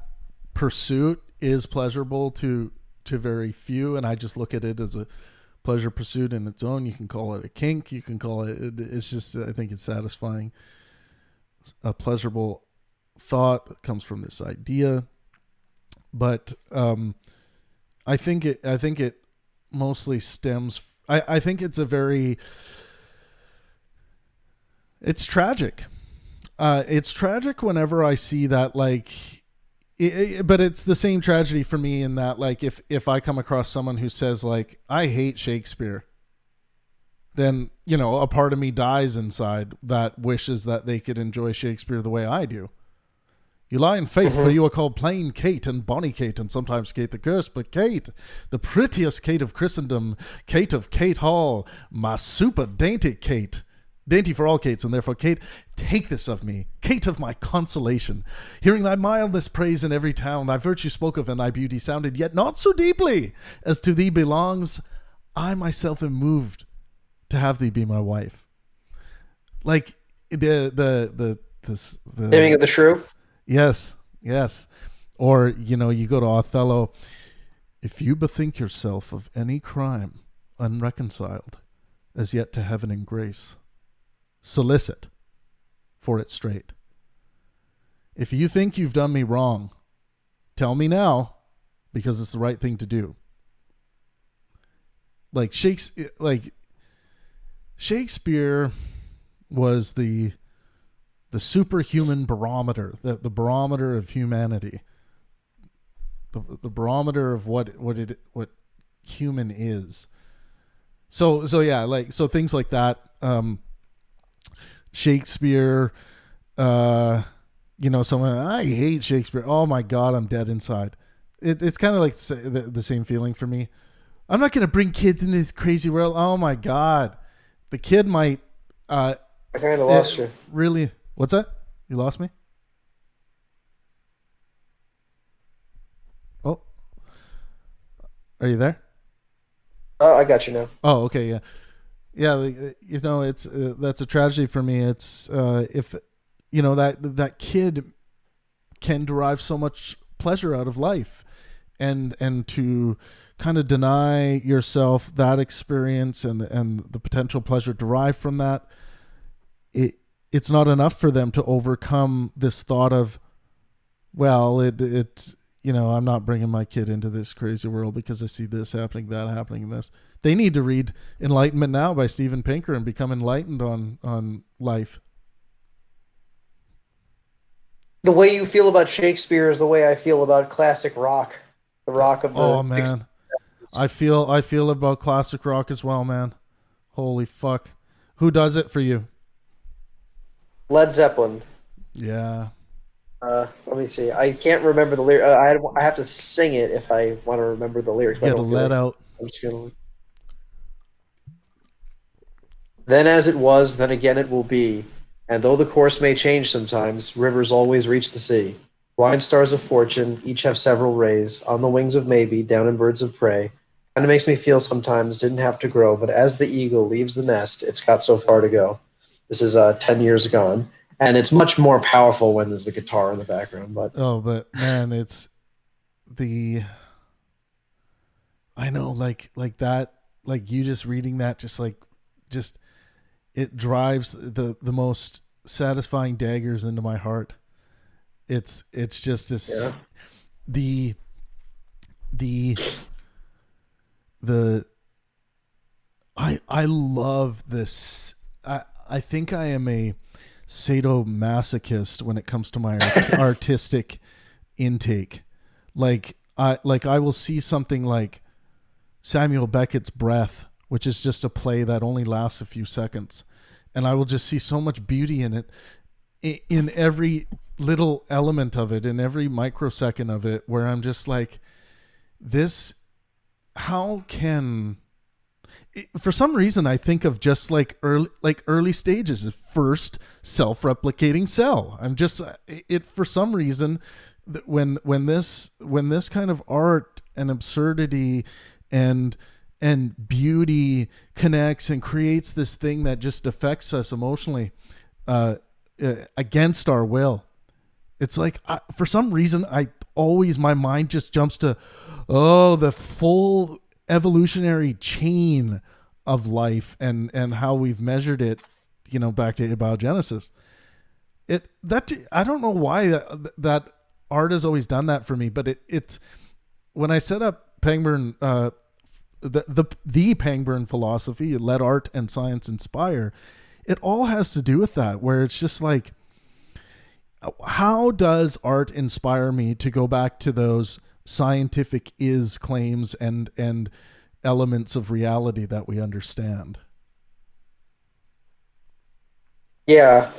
pursuit is pleasurable to very few, and I just look at it as a pleasure pursuit in its own. You can call it a kink, you can call it's just, I think it's satisfying, a pleasurable thought that comes from this idea. But I think it mostly stems, I think it's it's tragic. It's tragic whenever I see that, like, but it's the same tragedy for me in that, like, if I come across someone who says, like, I hate Shakespeare, then, a part of me dies inside that wishes that they could enjoy Shakespeare the way I do. You lie in faith, for you are called plain Kate and bonny Kate, and sometimes Kate the curst, but Kate, the prettiest Kate of Christendom, Kate of Kate Hall, my super dainty Kate. Dainty for all Kates, and therefore, Kate, take this of me, Kate of my consolation. Hearing thy mildness praised in every town, thy virtue spoke of and thy beauty sounded, yet not so deeply as to thee belongs. I myself am moved to have thee be my wife. Like the Naming of the shrew. Yes. Or you go to Othello. If you bethink yourself of any crime unreconciled, as yet to heaven and grace, solicit for it straight. If you think you've done me wrong, tell me now, because it's the right thing to do. Like Shakespeare was the superhuman barometer, the barometer of humanity, the barometer of what human is. So things like that. Shakespeare, someone, I hate Shakespeare. Oh my God, I'm dead inside. It's kind of like the same feeling for me. I'm not going to bring kids into this crazy world. Oh my God. The kid might, I kind of lost you. Really? What's that? You lost me? Oh, are you there? I got you now. Oh, okay. Yeah. It's that's a tragedy for me. It's if that kid can derive so much pleasure out of life, and to kind of deny yourself that experience and the potential pleasure derived from that, it's not enough for them to overcome this thought of, well, I'm not bringing my kid into this crazy world because I see this happening, that happening, and this. They need to read Enlightenment Now by Steven Pinker and become enlightened on life. The way you feel about Shakespeare is the way I feel about classic rock. The rock of the... Oh, man. I feel about classic rock as well, man. Holy fuck. Who does it for you? Led Zeppelin. Yeah. Let me see. I can't remember the lyrics. I have to sing it if I want to remember the lyrics. Get a let out. I'm just gonna. Then as it was, then again it will be. And though the course may change sometimes, rivers always reach the sea. Blind stars of fortune, each have several rays, on the wings of maybe, down in birds of prey. Kind of makes me feel sometimes didn't have to grow, but as the eagle leaves the nest, it's got so far to go. This is 10 years gone. And it's much more powerful when there's the guitar in the background. But man, it's the, I know, like that, like you just reading that, just it drives the most satisfying daggers into my heart. It's just this, the I love this. I think I am a sadomasochist when it comes to my artistic intake. Like I will see something like Samuel Beckett's Breath, which is just a play that only lasts a few seconds, and I will just see so much beauty in it, in every little element of it, in every microsecond of it, where I'm just like, this, how can, for some reason I think of just like early stages of first self-replicating cell. I'm just, it, for some reason, when this kind of art and absurdity and beauty connects and creates this thing that just affects us emotionally, against our will, it's like, for some reason, my mind just jumps to, the full evolutionary chain of life and how we've measured it, back to abiogenesis. I don't know why that art has always done that for me, but it's when I set up Pangburn, the Pangburn philosophy, let art and science inspire, it all has to do with that, where it's just like, how does art inspire me to go back to those scientific claims and elements of reality that we understand? Yeah,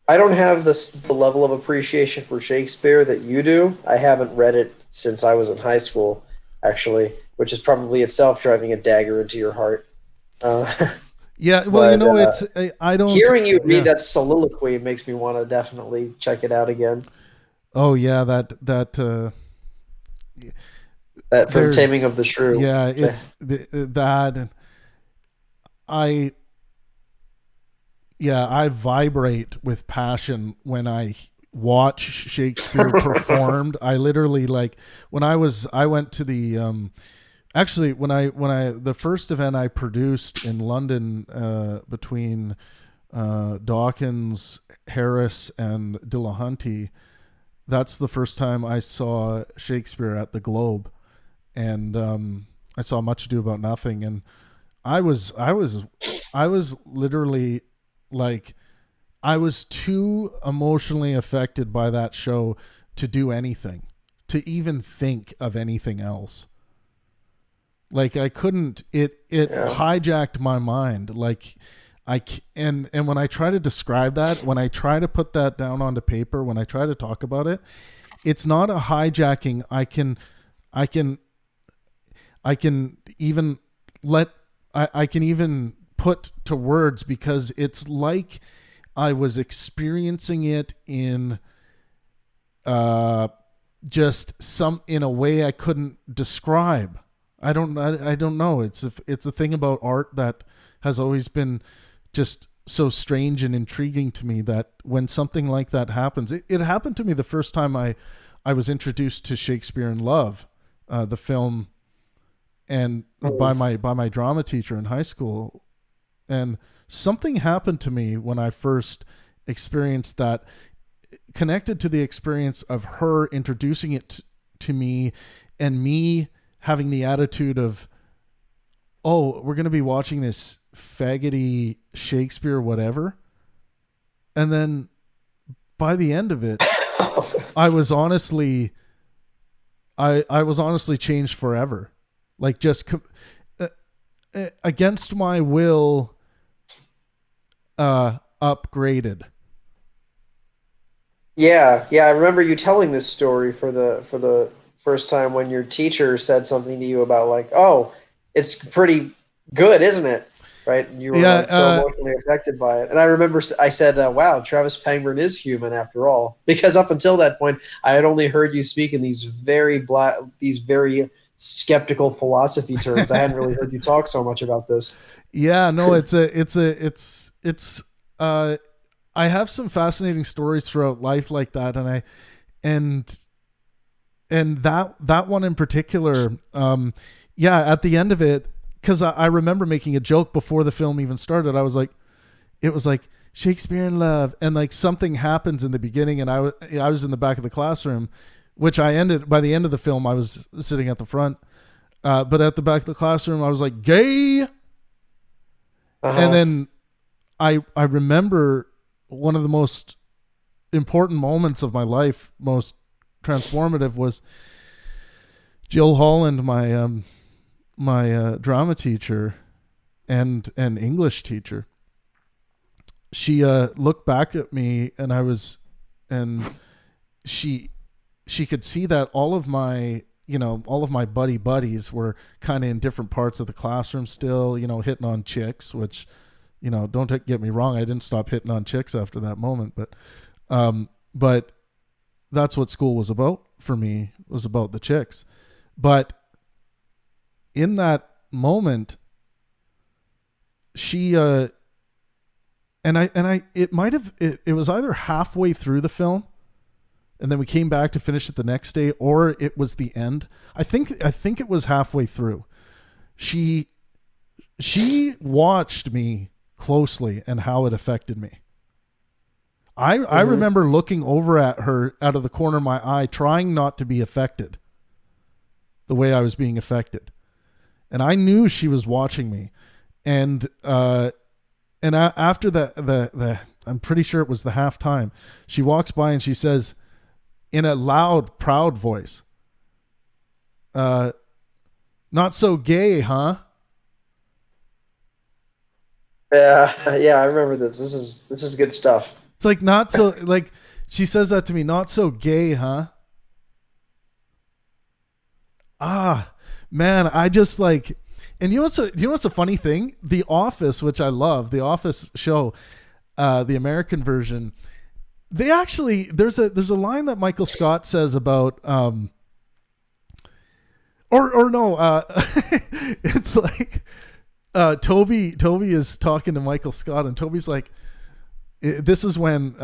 I don't have the level of appreciation for Shakespeare that you do. I haven't read it since I was in high school, actually, which is probably itself driving a dagger into your heart. Yeah, well, but, I don't. Hearing you read that soliloquy makes me want to definitely check it out again. Oh yeah, that from Taming of the Shrew. Yeah, it's that. I vibrate with passion when I watch Shakespeare performed. I literally, like, I went to the actually, when I the first event I produced in London, between Dawkins, Harris, and Dillahunty, that's the first time I saw Shakespeare at the Globe, and I saw Much Ado About Nothing, and I was literally, like, I was too emotionally affected by that show to do anything, to even think of anything else. Like, I couldn't, it hijacked my mind. Like, and when I try to describe that, when I try to put that down onto paper, when I try to talk about it, it's not a hijacking. I can even put to words, because it's like I was experiencing it in in a way I couldn't describe. I don't know. It's a thing about art that has always been just so strange and intriguing to me, that when something like that happens, it happened to me the first time I was introduced to Shakespeare in Love, the film, and by my drama teacher in high school. And something happened to me when I first experienced that, connected to the experience of her introducing it to me, and me having the attitude of, oh, we're going to be watching this faggoty Shakespeare whatever. And then by the end of it, I was honestly changed forever. Like, just against my will, upgraded. Yeah, I remember you telling this story for the first time, when your teacher said something to you about, like, oh, it's pretty good, isn't it? Right? And you were so emotionally affected by it. And I remember I said, wow, Travis Pangburn is human after all. Because up until that point, I had only heard you speak in these very skeptical philosophy terms. I hadn't really heard you talk so much about this. Yeah, no, I I have some fascinating stories throughout life like that, and that one in particular, at the end of it, because I remember making a joke before the film even started. I was like, it was like Shakespeare in Love, and like something happens in the beginning, and I was in the back of the classroom, which by the end of the film I was sitting at the front, but at the back of the classroom I was like, gay. And then I remember one of the most important moments of my life, most transformative, was Jill Holland, my drama teacher and English teacher. She looked back at me, and she could see that all of my buddies were kind of in different parts of the classroom still, hitting on chicks, which, don't get me wrong, I didn't stop hitting on chicks after that moment, but that's what school was about for me, was about the chicks. But in that moment, she it was either halfway through the film and then we came back to finish it the next day, or it was the end. I think it was halfway through. She watched me closely and how it affected me. I remember looking over at her out of the corner of my eye, trying not to be affected the way I was being affected. And I knew she was watching me. And after the I'm pretty sure it was the halftime, she walks by and she says in a loud, proud voice, not so gay, huh? Yeah, I remember this. This is good stuff. It's like, not so, like, she says that to me, not so gay, huh? Ah, man, I just like, and you know what's a funny thing? The Office, which I love, the Office show, the American version, they actually, there's a line that Michael Scott says about, it's like, Toby is talking to Michael Scott, and Toby's like, this is when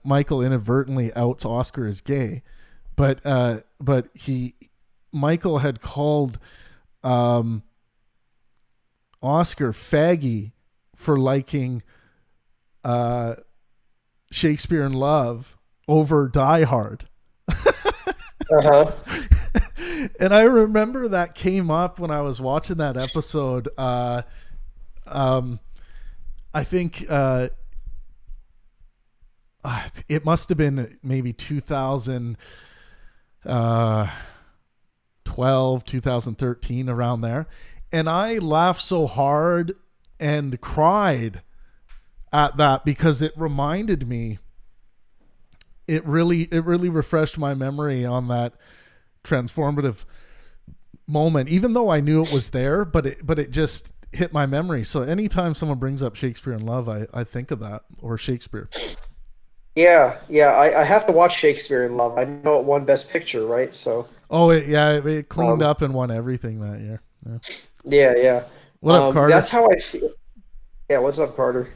Michael inadvertently outs Oscar as gay, but Michael had called Oscar faggy for liking Shakespeare in Love over Die Hard. And I remember that came up when I was watching that episode. I think it must have been maybe 2012, 2013, around there. And I laughed so hard and cried at that because it reminded me, it really refreshed my memory on that transformative moment, even though I knew it was there, but it just hit my memory. So anytime someone brings up Shakespeare in Love, I think of that, or Shakespeare. Yeah, I have to watch Shakespeare in Love. I know it won Best Picture, right? So. It cleaned up and won everything that year. Yeah. What up, Carter? That's how I feel. Yeah, what's up, Carter?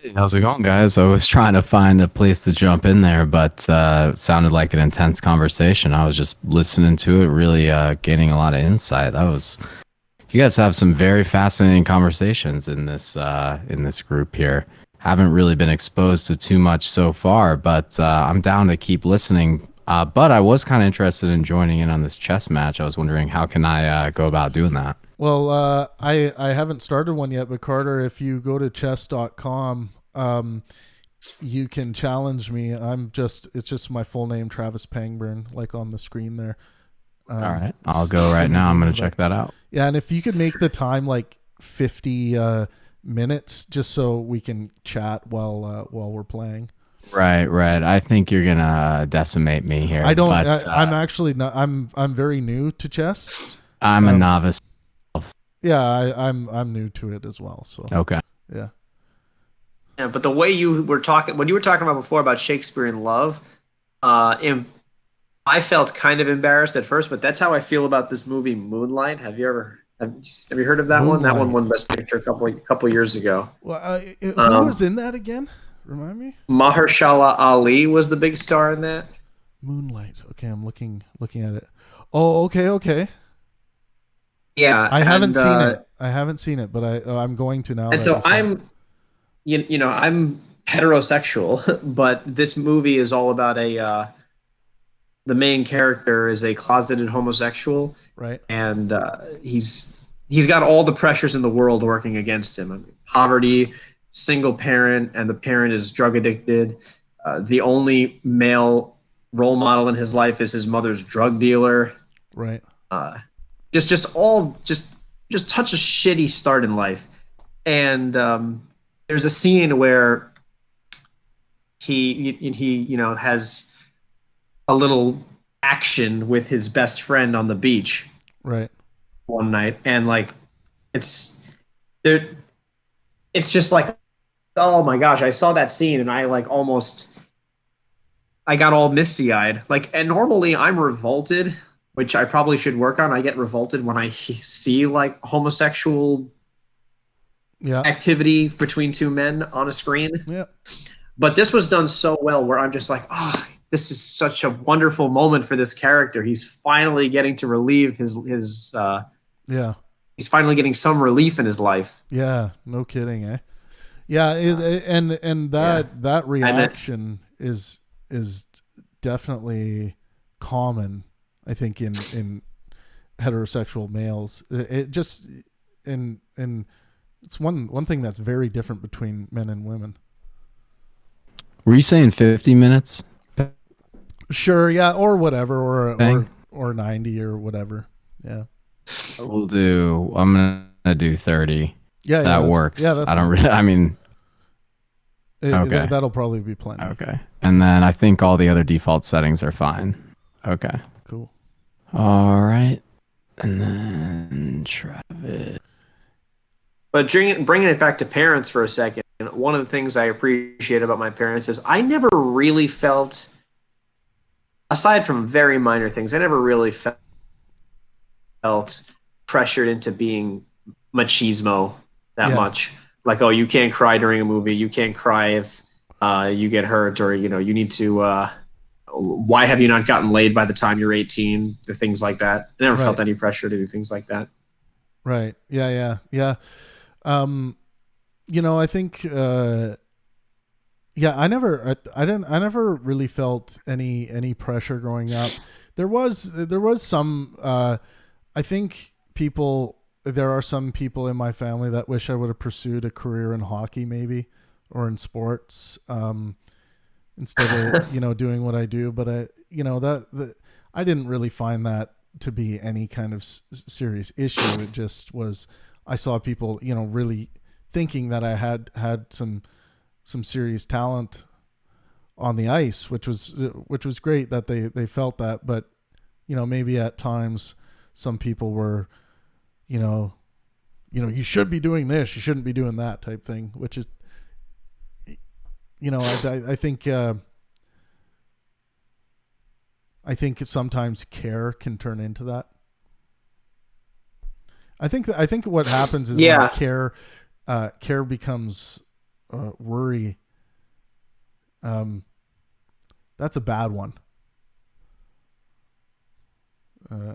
Hey, how's it going, guys? I was trying to find a place to jump in there, but it sounded like an intense conversation. I was just listening to it, really gaining a lot of insight. You guys have some very fascinating conversations in this group here. Haven't really been exposed to too much so far, but I'm down to keep listening. But I was kind of interested in joining in on this chess match. I was wondering, how can I go about doing that? Well, I haven't started one yet, but Carter, if you go to chess.com, you can challenge me. It's just my full name, Travis Pangburn, like on the screen there. All right, I'll go right now. I'm going to check that out. Yeah, and if you could make the time like 50 minutes, just so we can chat while we're playing. Right. I think you're gonna decimate me here. I don't. I'm actually not. I'm very new to chess. I'm a novice. Yeah, I'm new to it as well. So okay. Yeah. Yeah, but the way you were talking, when you were talking about before about Shakespeare in Love, I felt kind of embarrassed at first, but that's how I feel about this movie Moonlight. Have you heard of that one? That one won Best Picture a couple years ago. Well, who was in that again? Remind me. Mahershala Ali was the big star in that. Moonlight. Okay, I'm looking at it. Oh, okay. Yeah, I haven't seen it. I haven't seen it, but I'm going to now. And that so you said- I'm heterosexual, but this movie is all about the main character is a closeted homosexual, right. and he's got all the pressures in the world working against him. I mean, poverty, single parent, and the parent is drug addicted. The only male role model in his life is his mother's drug dealer. Right. Just such a shitty start in life. And there's a scene where he has a little action with his best friend on the beach. Right. One night, and like it's just like, oh my gosh, I saw that scene and I got all misty-eyed. Like, and normally I'm revolted, which I probably should work on. I get revolted when I see like homosexual activity between two men on a screen. Yeah. But this was done so well where I'm just like, oh, this is such a wonderful moment for this character. He's finally getting to relieve his he's finally getting some relief in his life. Yeah, no kidding, eh? Yeah, and that reaction is definitely common, I think, in heterosexual males. It just and it's one thing that's very different between men and women. Were you saying 50 minutes? Sure, yeah, or whatever, or 90 or whatever. Yeah. I'm gonna do 30. Yeah, that works. Yeah, that's okay. That'll probably be plenty. Okay. And then I think all the other default settings are fine. Okay. Cool. All right. And then Travis. But bringing it back to parents for a second, one of the things I appreciate about my parents is I never really felt, aside from very minor things, I never really felt pressured into being machismo that much. Like, oh, you can't cry during a movie. You can't cry if you get hurt, or you need to. Why have you not gotten laid by the time you're 18? The things like that. I never felt any pressure to do things like that. Right. Yeah. I think. I never really felt any pressure growing up. There was some. I think there are some people in my family that wish I would have pursued a career in hockey, maybe, or in sports, instead of doing what I do. But I didn't really find that to be any kind of serious issue. It just was. I saw people, really thinking that I had some serious talent on the ice, which was great that they felt that. But maybe at times some people were, you should be doing this, you shouldn't be doing that type thing, which is, I think sometimes care can turn into that. I think what happens is when care becomes worry. That's a bad one.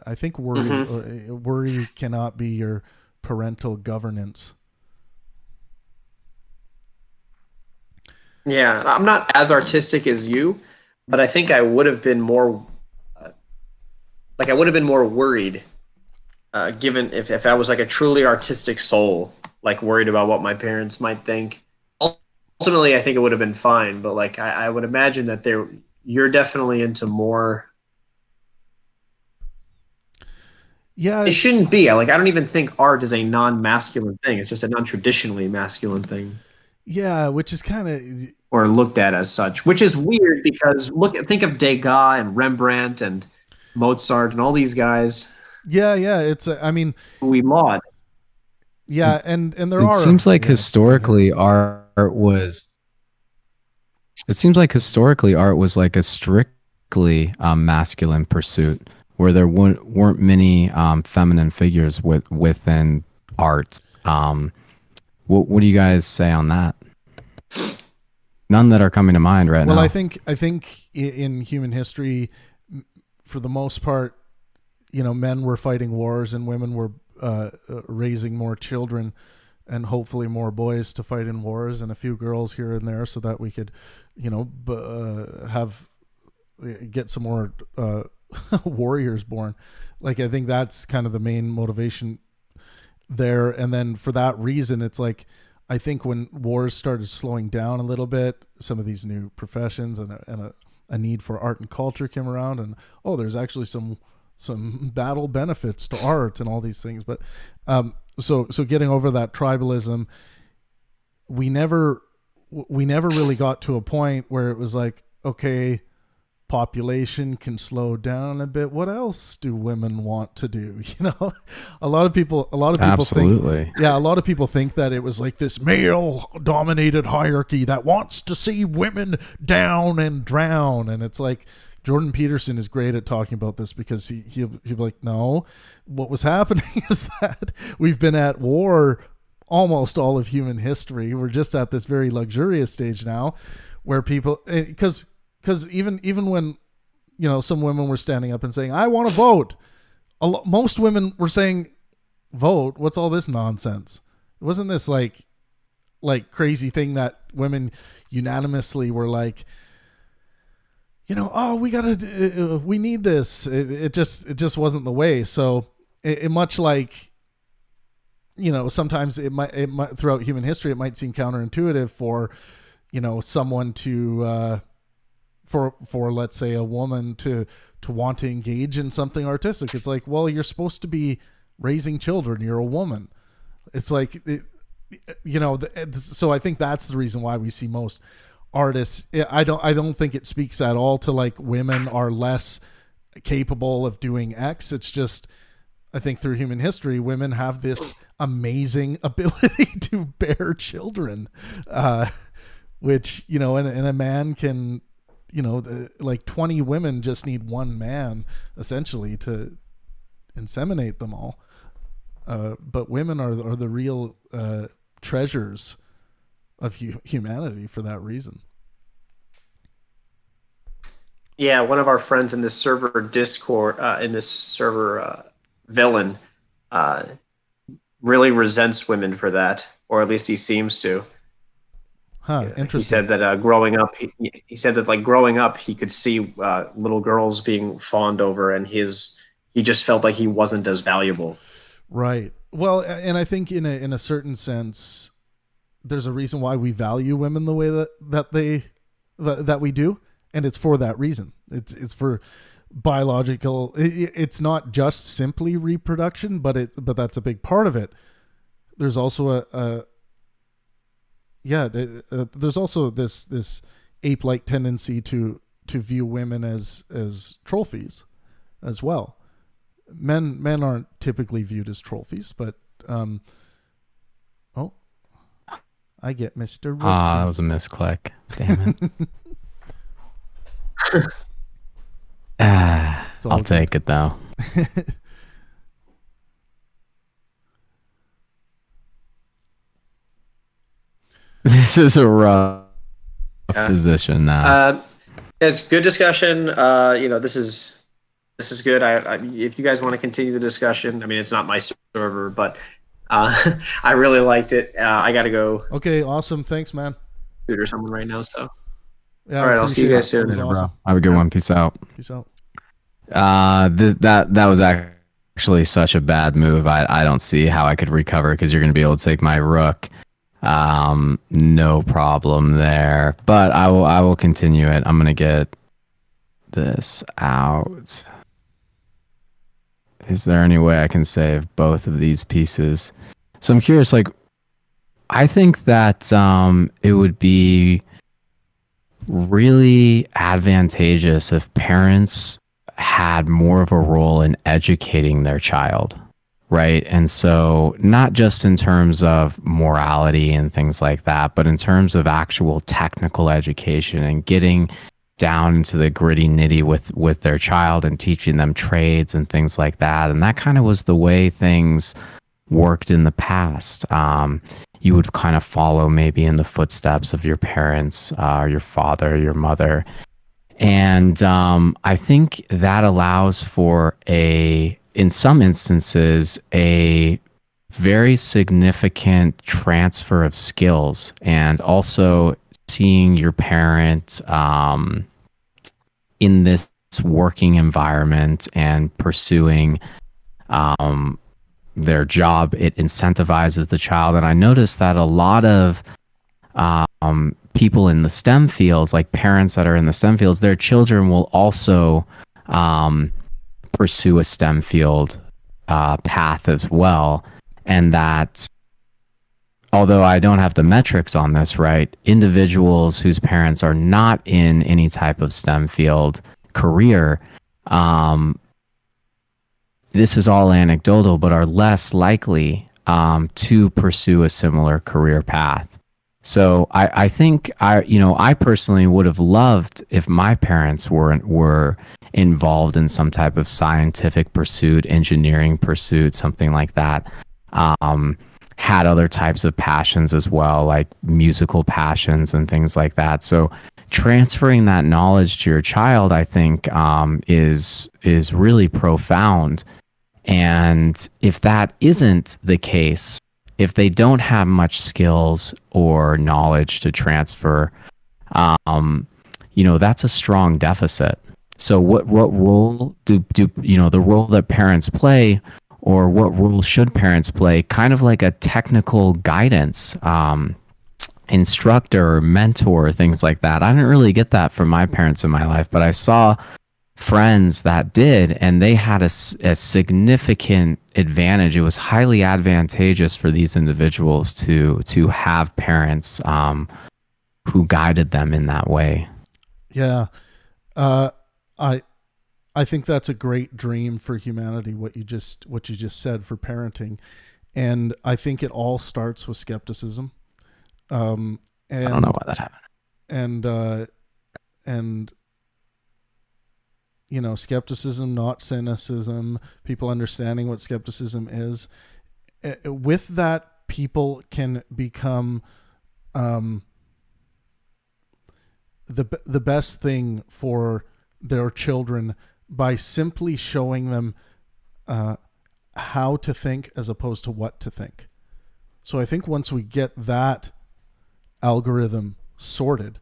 I think worry cannot be your parental governance. Yeah, I'm not as artistic as you, but I think I would have been more worried, given if I was like a truly artistic soul, like worried about what my parents might think. Ultimately, I think it would have been fine, but like I would imagine that you're definitely into more. Yeah, it shouldn't be. I don't even think art is a non-masculine thing. It's just a non-traditionally masculine thing. Yeah, which is kind of or looked at as such, which is weird because think of Degas and Rembrandt and Mozart and all these guys. Yeah, it's we laud. Yeah, and there It seems like historically art was like a strictly masculine pursuit, where there weren't many feminine figures within art. What do you guys say on that? None that are coming to mind right now. Well, I think in human history, for the most part, men were fighting wars and women were raising more children and hopefully more boys to fight in wars and a few girls here and there so that we could, get some more warriors born. Like, I think that's kind of the main motivation there. And then for that reason, it's like, I think when wars started slowing down a little bit, some of these new professions and a need for art and culture came around, and there's actually some battle benefits to art and all these things. But so getting over that tribalism, we never really got to a point where it was like, okay, population can slow down a bit. What else do women want to do? A lot of people Absolutely. think, a lot of people think that it was like this male dominated hierarchy that wants to see women down and drown. And it's like, Jordan Peterson is great at talking about this because he'll be like, no, what was happening is that we've been at war almost all of human history. We're just at this very luxurious stage now where people, because even when, some women were standing up and saying, I want to vote. Most women were saying, vote? What's all this nonsense? It wasn't this like crazy thing that women unanimously were like, we need this. It just wasn't the way. So it much like, sometimes it might throughout human history, it might seem counterintuitive for, someone to, for let's say a woman to want to engage in something artistic. It's like, well, you're supposed to be raising children. You're a woman. It's like, so I think that's the reason why we see most artists. I don't think it speaks at all to like women are less capable of doing X. It's just, I think through human history, women have this amazing ability to bear children, which, and a man can, like 20 women just need one man essentially to inseminate them all. But women are the real treasures of humanity for that reason. Yeah, one of our friends in this server Discord, Villain, really resents women for that, or at least he seems to. Interesting. He said that growing up, growing up, he could see little girls being fawned over, and he just felt like he wasn't as valuable. Right. Well, and I think in a certain sense, there's a reason why we value women the way that we do, and it's for that reason. It's for biological. It's not just simply reproduction, but that's a big part of it. There's also there's also this ape-like tendency to view women as trophies as well. Men aren't typically viewed as trophies, but I get Mr. Rookie. That was a misclick. Damn it. I'll take it though. This is a rough position now. It's good discussion. This is good. If you guys want to continue the discussion, I mean, it's not my server, but I really liked it. I got to go. Okay, awesome. Thanks, man. Tutor someone right now. So, yeah, all right, I'll see you guys soon. Awesome. Have a good one. Peace out. Peace out. That was actually such a bad move. I don't see how I could recover because you're going to be able to take my rook. No problem there. But I will continue it. I'm going to get this out. Is there any way I can save both of these pieces? So I'm curious, I think that it would be really advantageous if parents had more of a role in educating their child, right? And so not just in terms of morality and things like that, but in terms of actual technical education and getting down into the gritty nitty with their child and teaching them trades and things like that. And that kind of was the way things worked in the past. You would kind of follow maybe in the footsteps of your parents, your father, your mother. And I think that allows for in some instances, a very significant transfer of skills, and also seeing your parent in this working environment and pursuing their job. It incentivizes the child. And I noticed that a lot of people in the STEM fields, like parents that are in the STEM fields, their children will also pursue a STEM field path as well. And that, although I don't have the metrics on this, right, individuals whose parents are not in any type of STEM field career, this is all anecdotal, but are less likely to pursue a similar career path. So I think I personally would have loved if my parents were involved in some type of scientific pursuit, engineering pursuit, something like that. Had other types of passions as well, like musical passions and things like that. So transferring that knowledge to your child, I think, is really profound. And if that isn't the case, if they don't have much skills or knowledge to transfer, that's a strong deficit. So what role do the role that parents play, or what role should parents play? Kind of like a technical guidance instructor, mentor, things like that. I didn't really get that from my parents in my life, but I saw friends that did, and they had a significant advantage. It was highly advantageous for these individuals to have parents who guided them in that way. Yeah. I think that's a great dream for humanity, what you just said for parenting. And I think it all starts with skepticism. And I don't know why that happened. And skepticism, not cynicism, people understanding what skepticism is. With that, people can become the best thing for their children by simply showing them how to think as opposed to what to think. So I think once we get that algorithm sorted,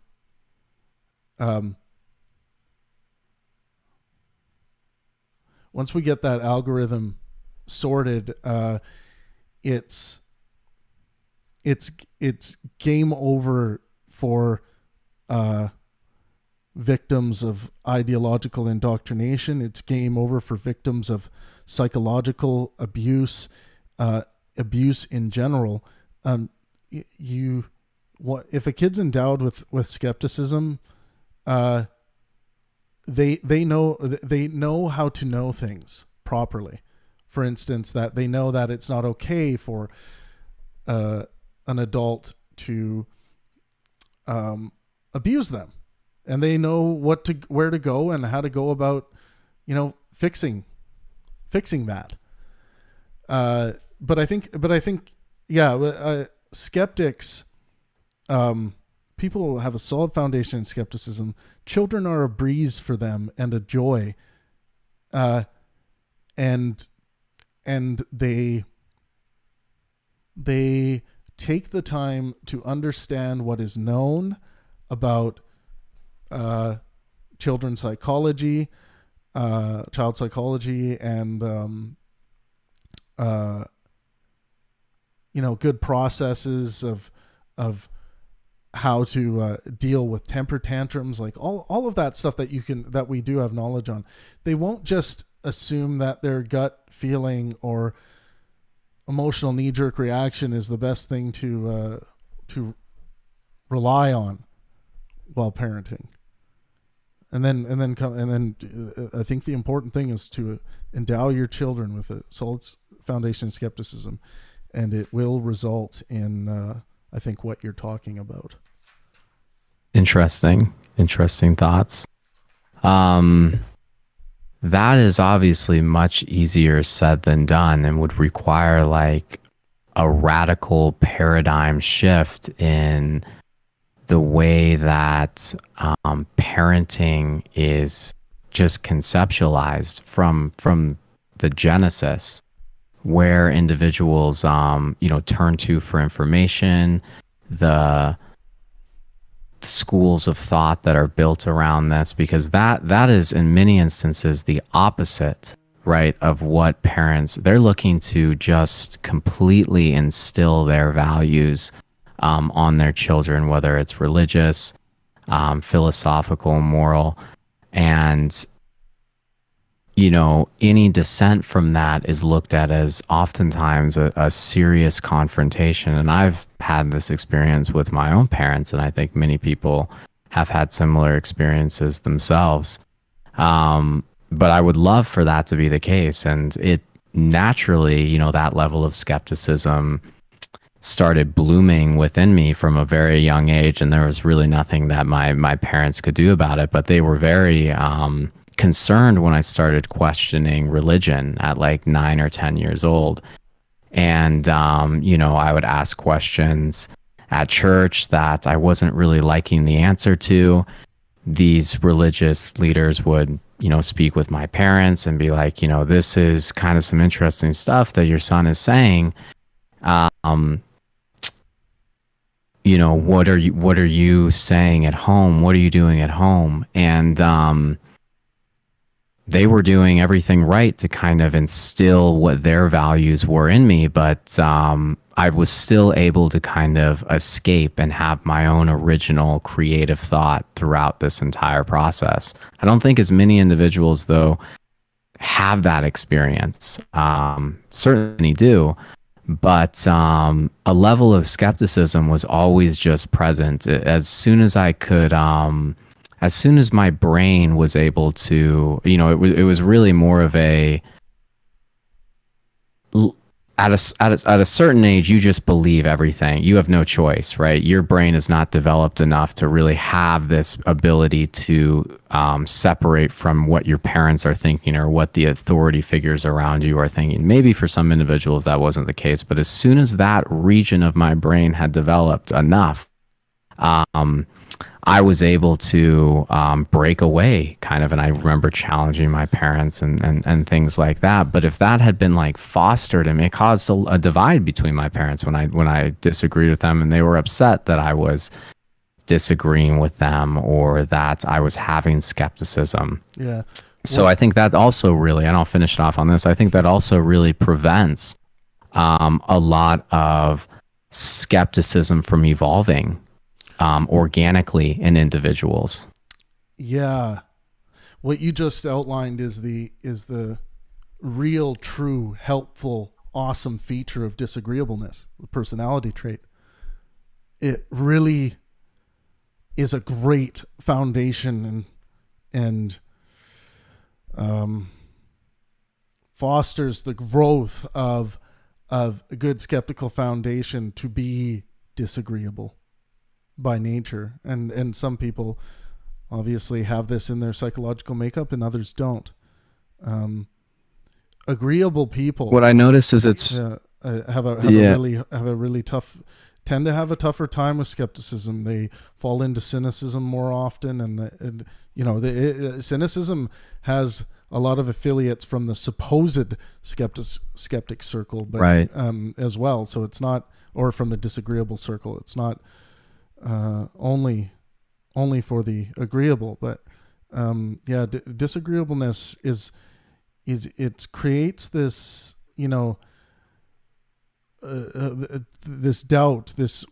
it's game over for victims of ideological indoctrination. It's game over for victims of psychological abuse, abuse in general. If a kid's endowed with skepticism, they know how to know things properly. For instance, that they know that it's not okay for an adult to abuse them, and they know where to go and how to go about, fixing that. But I think, skeptics, people have a solid foundation in skepticism. Children are a breeze for them and a joy, and they take the time to understand what is known about children's psychology, child psychology, and good processes of how to deal with temper tantrums, like all of that stuff that we do have knowledge on. They won't just assume that their gut feeling or emotional knee-jerk reaction is the best thing to rely on while parenting. And then I think the important thing is to endow your children with a solid foundation of skepticism, and it will result in I think what you're talking about. Interesting thoughts. that is obviously much easier said than done and would require like a radical paradigm shift in the way that parenting is just conceptualized from the genesis, where individuals turn to for information, the schools of thought that are built around this, because that is in many instances the opposite, right, of what parents, they're looking to just completely instill their values on their children, whether it's religious, philosophical, moral, and any dissent from that is looked at as oftentimes a serious confrontation. And I've had this experience with my own parents, and I think many people have had similar experiences themselves. But I would love for that to be the case. And it naturally, that level of skepticism started blooming within me from a very young age. And there was really nothing that my parents could do about it. But they were very concerned when I started questioning religion at like 9 or 10 years old. And, I would ask questions at church that I wasn't really liking the answer to. These religious leaders would, speak with my parents and be like, this is kind of some interesting stuff that your son is saying. What are you saying at home? What are you doing at home? And, they were doing everything right to kind of instill what their values were in me, but I was still able to kind of escape and have my own original creative thought throughout this entire process. I don't think as many individuals, though, have that experience. Certainly do, but a level of skepticism was always just present. As soon as I could... as soon as my brain was able to, it was really more of at a certain age, you just believe everything. You have no choice, right? Your brain is not developed enough to really have this ability to separate from what your parents are thinking or what the authority figures around you are thinking. Maybe for some individuals that wasn't the case, but as soon as that region of my brain had developed enough, I was able to break away kind of, and I remember challenging my parents and things like that. But if that had been like fostered, and it caused a divide between my parents when I disagreed with them, and they were upset that I was disagreeing with them or that I was having skepticism. Yeah. So I think that also really, and I'll finish it off on this, I think that also really prevents a lot of skepticism from evolving organically in individuals. Yeah. What you just outlined is the real, true, helpful, awesome feature of disagreeableness, the personality trait. It really is a great foundation and fosters the growth of a good skeptical foundation to be disagreeable by nature, and some people obviously have this in their psychological makeup and others don't. Agreeable people, what I notice is it's tend to have a tougher time with skepticism. They fall into cynicism more often, and cynicism has a lot of affiliates from the supposed skeptic circle, but right. As well. So it's not, or from the disagreeable circle. It's not only for the agreeable, but disagreeableness is it creates this this doubt, this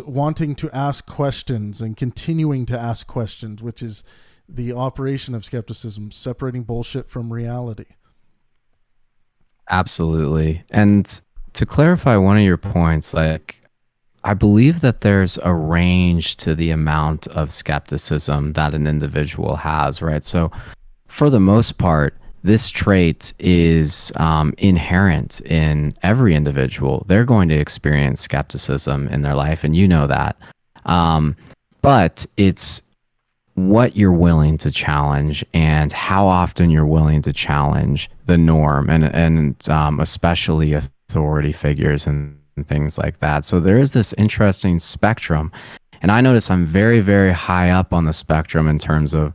wanting to ask questions and continuing to ask questions, which is the operation of skepticism, separating bullshit from reality. Absolutely. And to clarify one of your points, like, I believe that there's a range to the amount of skepticism that an individual has, right? So for the most part, this trait is inherent in every individual. They're going to experience skepticism in their life, and you know that. But it's what you're willing to challenge and how often you're willing to challenge the norm, and especially authority figures and things like that. So there is this interesting spectrum, and I notice I'm very, very high up on the spectrum in terms of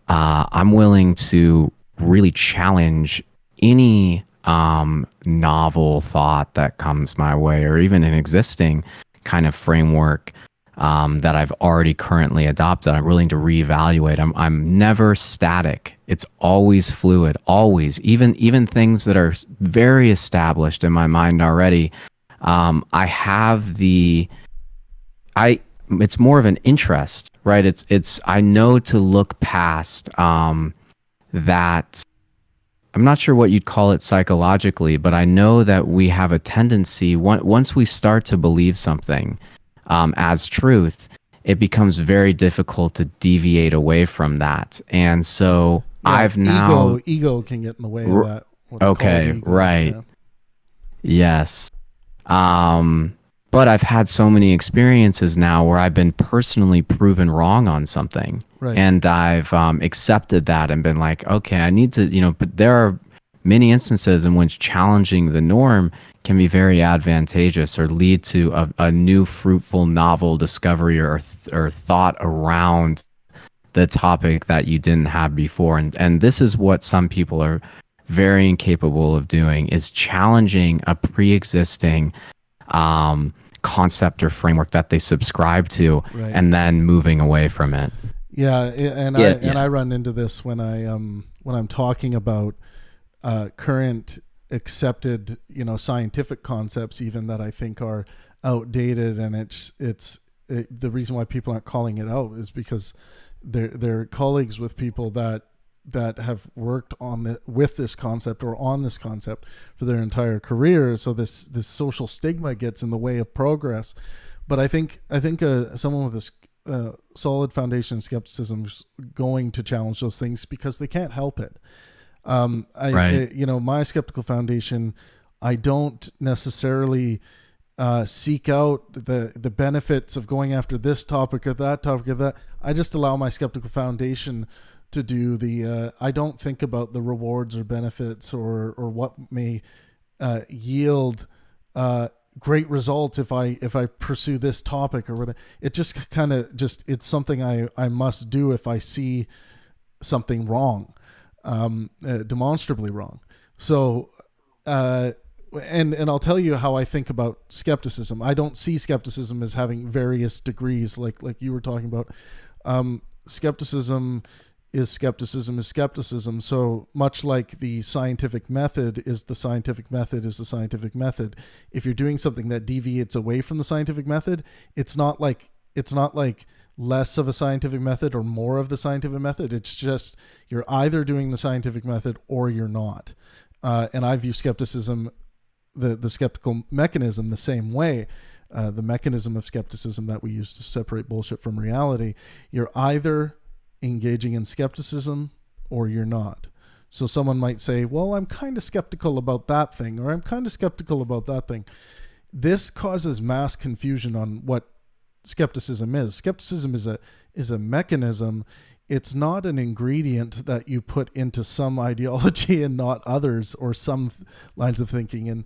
I'm willing to really challenge any novel thought that comes my way, or even an existing kind of framework that I've already currently adopted. I'm willing to reevaluate. I'm never static. It's always fluid, always. Even things that are very established in my mind already. I have it's more of an interest, right? It's I know to look past that. I'm not sure what you'd call it psychologically, but I know that we have a tendency, once we start to believe something as truth, it becomes very difficult to deviate away from that. And so I've now... Ego can get in the way of that. Okay, right. Yeah. Yes. But I've had so many experiences now where I've been personally proven wrong on something. Right. And I've accepted that and been like, okay, I need to, but there are many instances in which challenging the norm can be very advantageous or lead to a new fruitful novel discovery or thought around the topic that you didn't have before. And this is what some people are very incapable of doing, is challenging a pre-existing concept or framework that they subscribe to, right, and then moving away from it. Yeah, and I run into this when I'm talking about current accepted, scientific concepts, even that I think are outdated, and the reason why people aren't calling it out is because they're colleagues with people that have worked with this concept or on this concept for their entire career. So this social stigma gets in the way of progress. But I think someone with this solid foundation of skepticism is going to challenge those things because they can't help it. Right. My skeptical foundation, I don't necessarily seek out the benefits of going after this topic or that topic or that. I just allow my skeptical foundation to do I don't think about the rewards or benefits or what may yield great results if I pursue this topic or whatever. It just it's something I must do if I see something wrong, demonstrably wrong. So and I'll tell you how I think about skepticism. I don't see skepticism as having various degrees like you were talking about. Skepticism is skepticism. So much like the scientific method is the scientific method is the scientific method. If you're doing something that deviates away from the scientific method, it's not like less of a scientific method or more of the scientific method. It's just you're either doing the scientific method or you're not. And I view skepticism, the skeptical mechanism, the same way. The mechanism of skepticism that we use to separate bullshit from reality. You're either engaging in skepticism or you're not. So someone might say, well, I'm kind of skeptical about that thing, or I'm kind of skeptical about that thing. This causes mass confusion on what skepticism is. Skepticism is a mechanism. It's not an ingredient that you put into some ideology and not others, or some lines of thinking and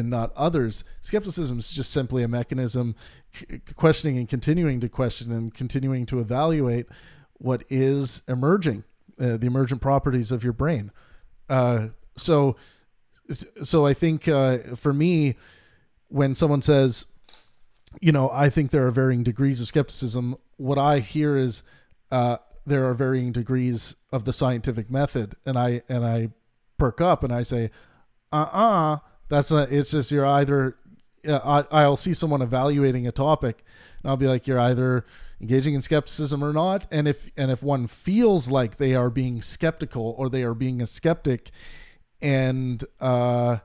not others. Skepticism is just simply a mechanism, questioning and continuing to question and continuing to evaluate what is emerging, the emergent properties of your brain. So I think for me, when someone says, I think there are varying degrees of skepticism, what I hear is there are varying degrees of the scientific method, and I perk up and I say, that's not. It's just you're either. I'll see someone evaluating a topic, and I'll be like, you're either engaging in skepticism or not. And if one feels like they are being skeptical or they are being a skeptic, and they're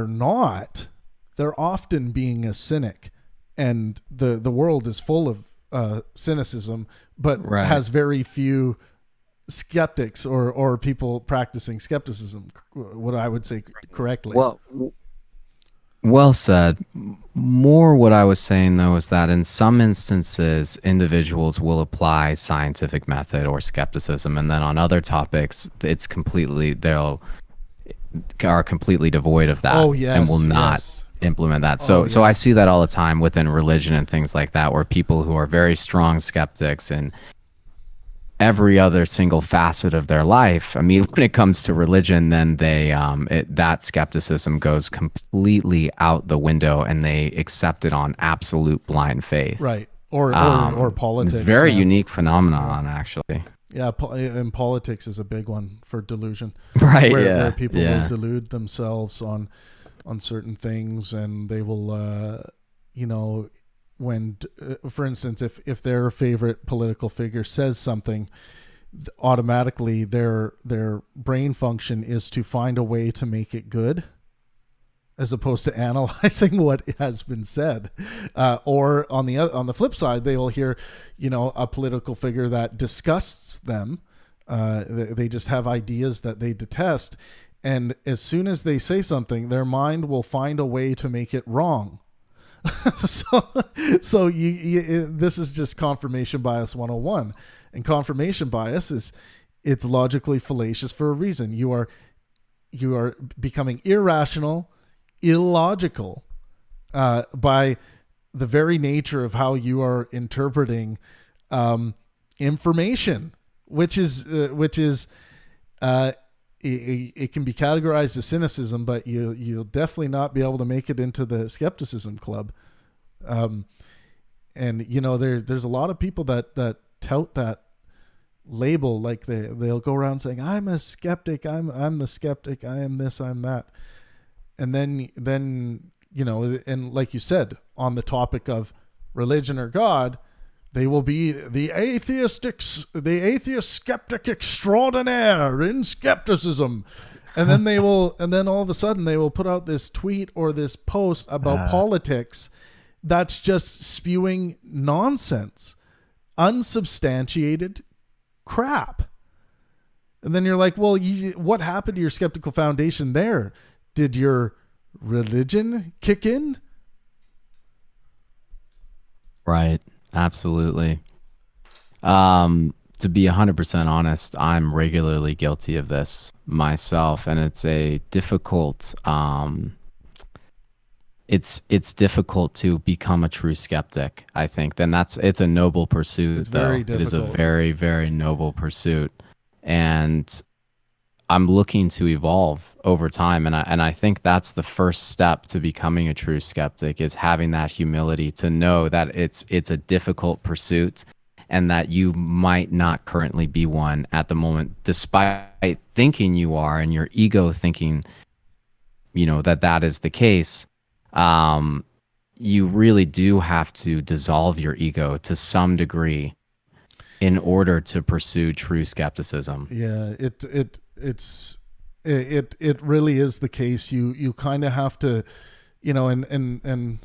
not, they're often being a cynic, and the world is full of cynicism, but right, has very few skeptics or people practicing skepticism, what I would say correctly. Well, Well said. More what I was saying though is that in some instances, individuals will apply scientific method or skepticism, and then on other topics, it's completely they'll are completely devoid of that Oh yes, and will not yes. implement that. Oh, So yeah. I see that all the time within religion and things like that, where people who are very strong skeptics and every other single facet of their life. I mean, when it comes to religion, then that skepticism goes completely out the window, and they accept it on absolute blind faith. Right. Or politics. It's a very man. unique phenomenon, actually. Yeah, and politics is a big one for delusion. Right. Where people yeah. will delude themselves on certain things, and they will, when, for instance, if their favorite political figure says something, automatically their brain function is to find a way to make it good, as opposed to analyzing what has been said. Or on the flip side, they will hear, a political figure that disgusts them. They just have ideas that they detest. And as soon as they say something, their mind will find a way to make it wrong. so this is just confirmation bias 101. And confirmation bias it's logically fallacious for a reason. You are becoming irrational, illogical, by the very nature of how you are interpreting information, which is it can be categorized as cynicism, but you'll definitely not be able to make it into the skepticism club. And there's a lot of people that tout that label, like they'll go around saying, I'm a skeptic, I'm the skeptic, I am this, I'm that. And then and like you said, on the topic of religion or God, they will be the atheist skeptic extraordinaire in skepticism. And then all of a sudden they will put out this tweet or this post about politics that's just spewing nonsense, unsubstantiated crap. And then you're like, well, what happened to your skeptical foundation there? Did your religion kick in? Right. Absolutely. To be 100% honest, I'm regularly guilty of this myself, and it's a difficult it's difficult to become a true skeptic, I think. Then it's a noble pursuit. It's very though. It is a difficult. very, very noble pursuit. And I'm looking to evolve over time, and I think that's the first step to becoming a true skeptic, is having that humility to know that it's a difficult pursuit, and that you might not currently be one at the moment, despite thinking you are, and your ego thinking, that is the case. You really do have to dissolve your ego to some degree in order to pursue true skepticism. Yeah, it really is the case. You kind of have to, and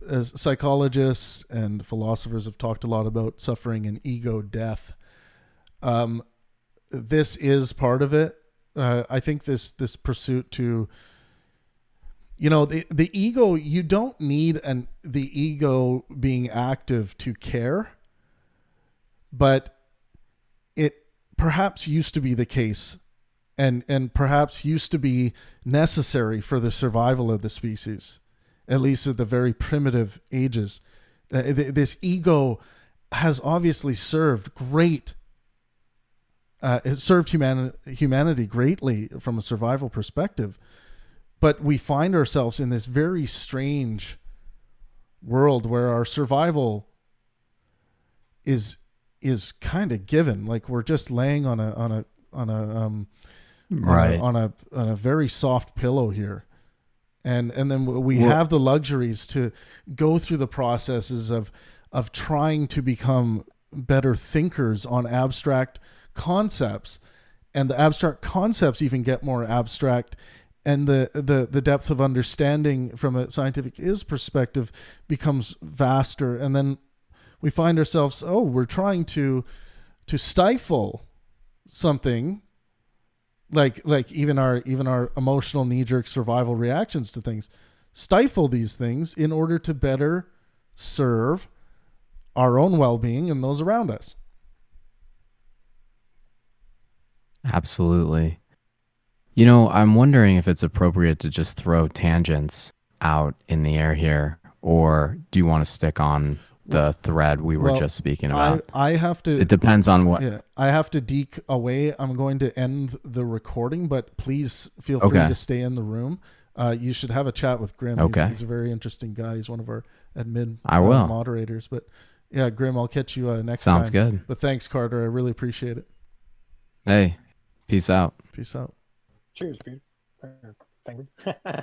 as psychologists and philosophers have talked a lot about suffering and ego death. This is part of it. I think this pursuit to, the ego, you don't need the ego being active to care, but it perhaps used to be the case, and perhaps used to be necessary for the survival of the species, at least at the very primitive ages. This ego has obviously served great. It served humanity greatly from a survival perspective, but we find ourselves in this very strange world where our survival is kind of given. Like we're just laying on a very soft pillow here, and then we have the luxuries to go through the processes of trying to become better thinkers on abstract concepts, and the abstract concepts even get more abstract, and the depth of understanding from a scientific perspective becomes vaster, and then we find ourselves, we're trying to stifle something like even our emotional knee-jerk survival reactions to things. stifle these things in order to better serve our own well-being and those around us. Absolutely. You know, I'm wondering if it's appropriate to just throw tangents out in the air here, or do you want to stick on the thread we were just speaking about? I have to. It depends on what. Yeah, I have to deke away. I'm going to end the recording, but please feel free to stay in the room. You should have a chat with Grim. Okay. He's a very interesting guy. He's one of our admin moderators. But yeah, Grim, I'll catch you next time. Sounds good. But thanks, Carter. I really appreciate it. Hey, peace out. Peace out. Cheers, Peter. Penguin.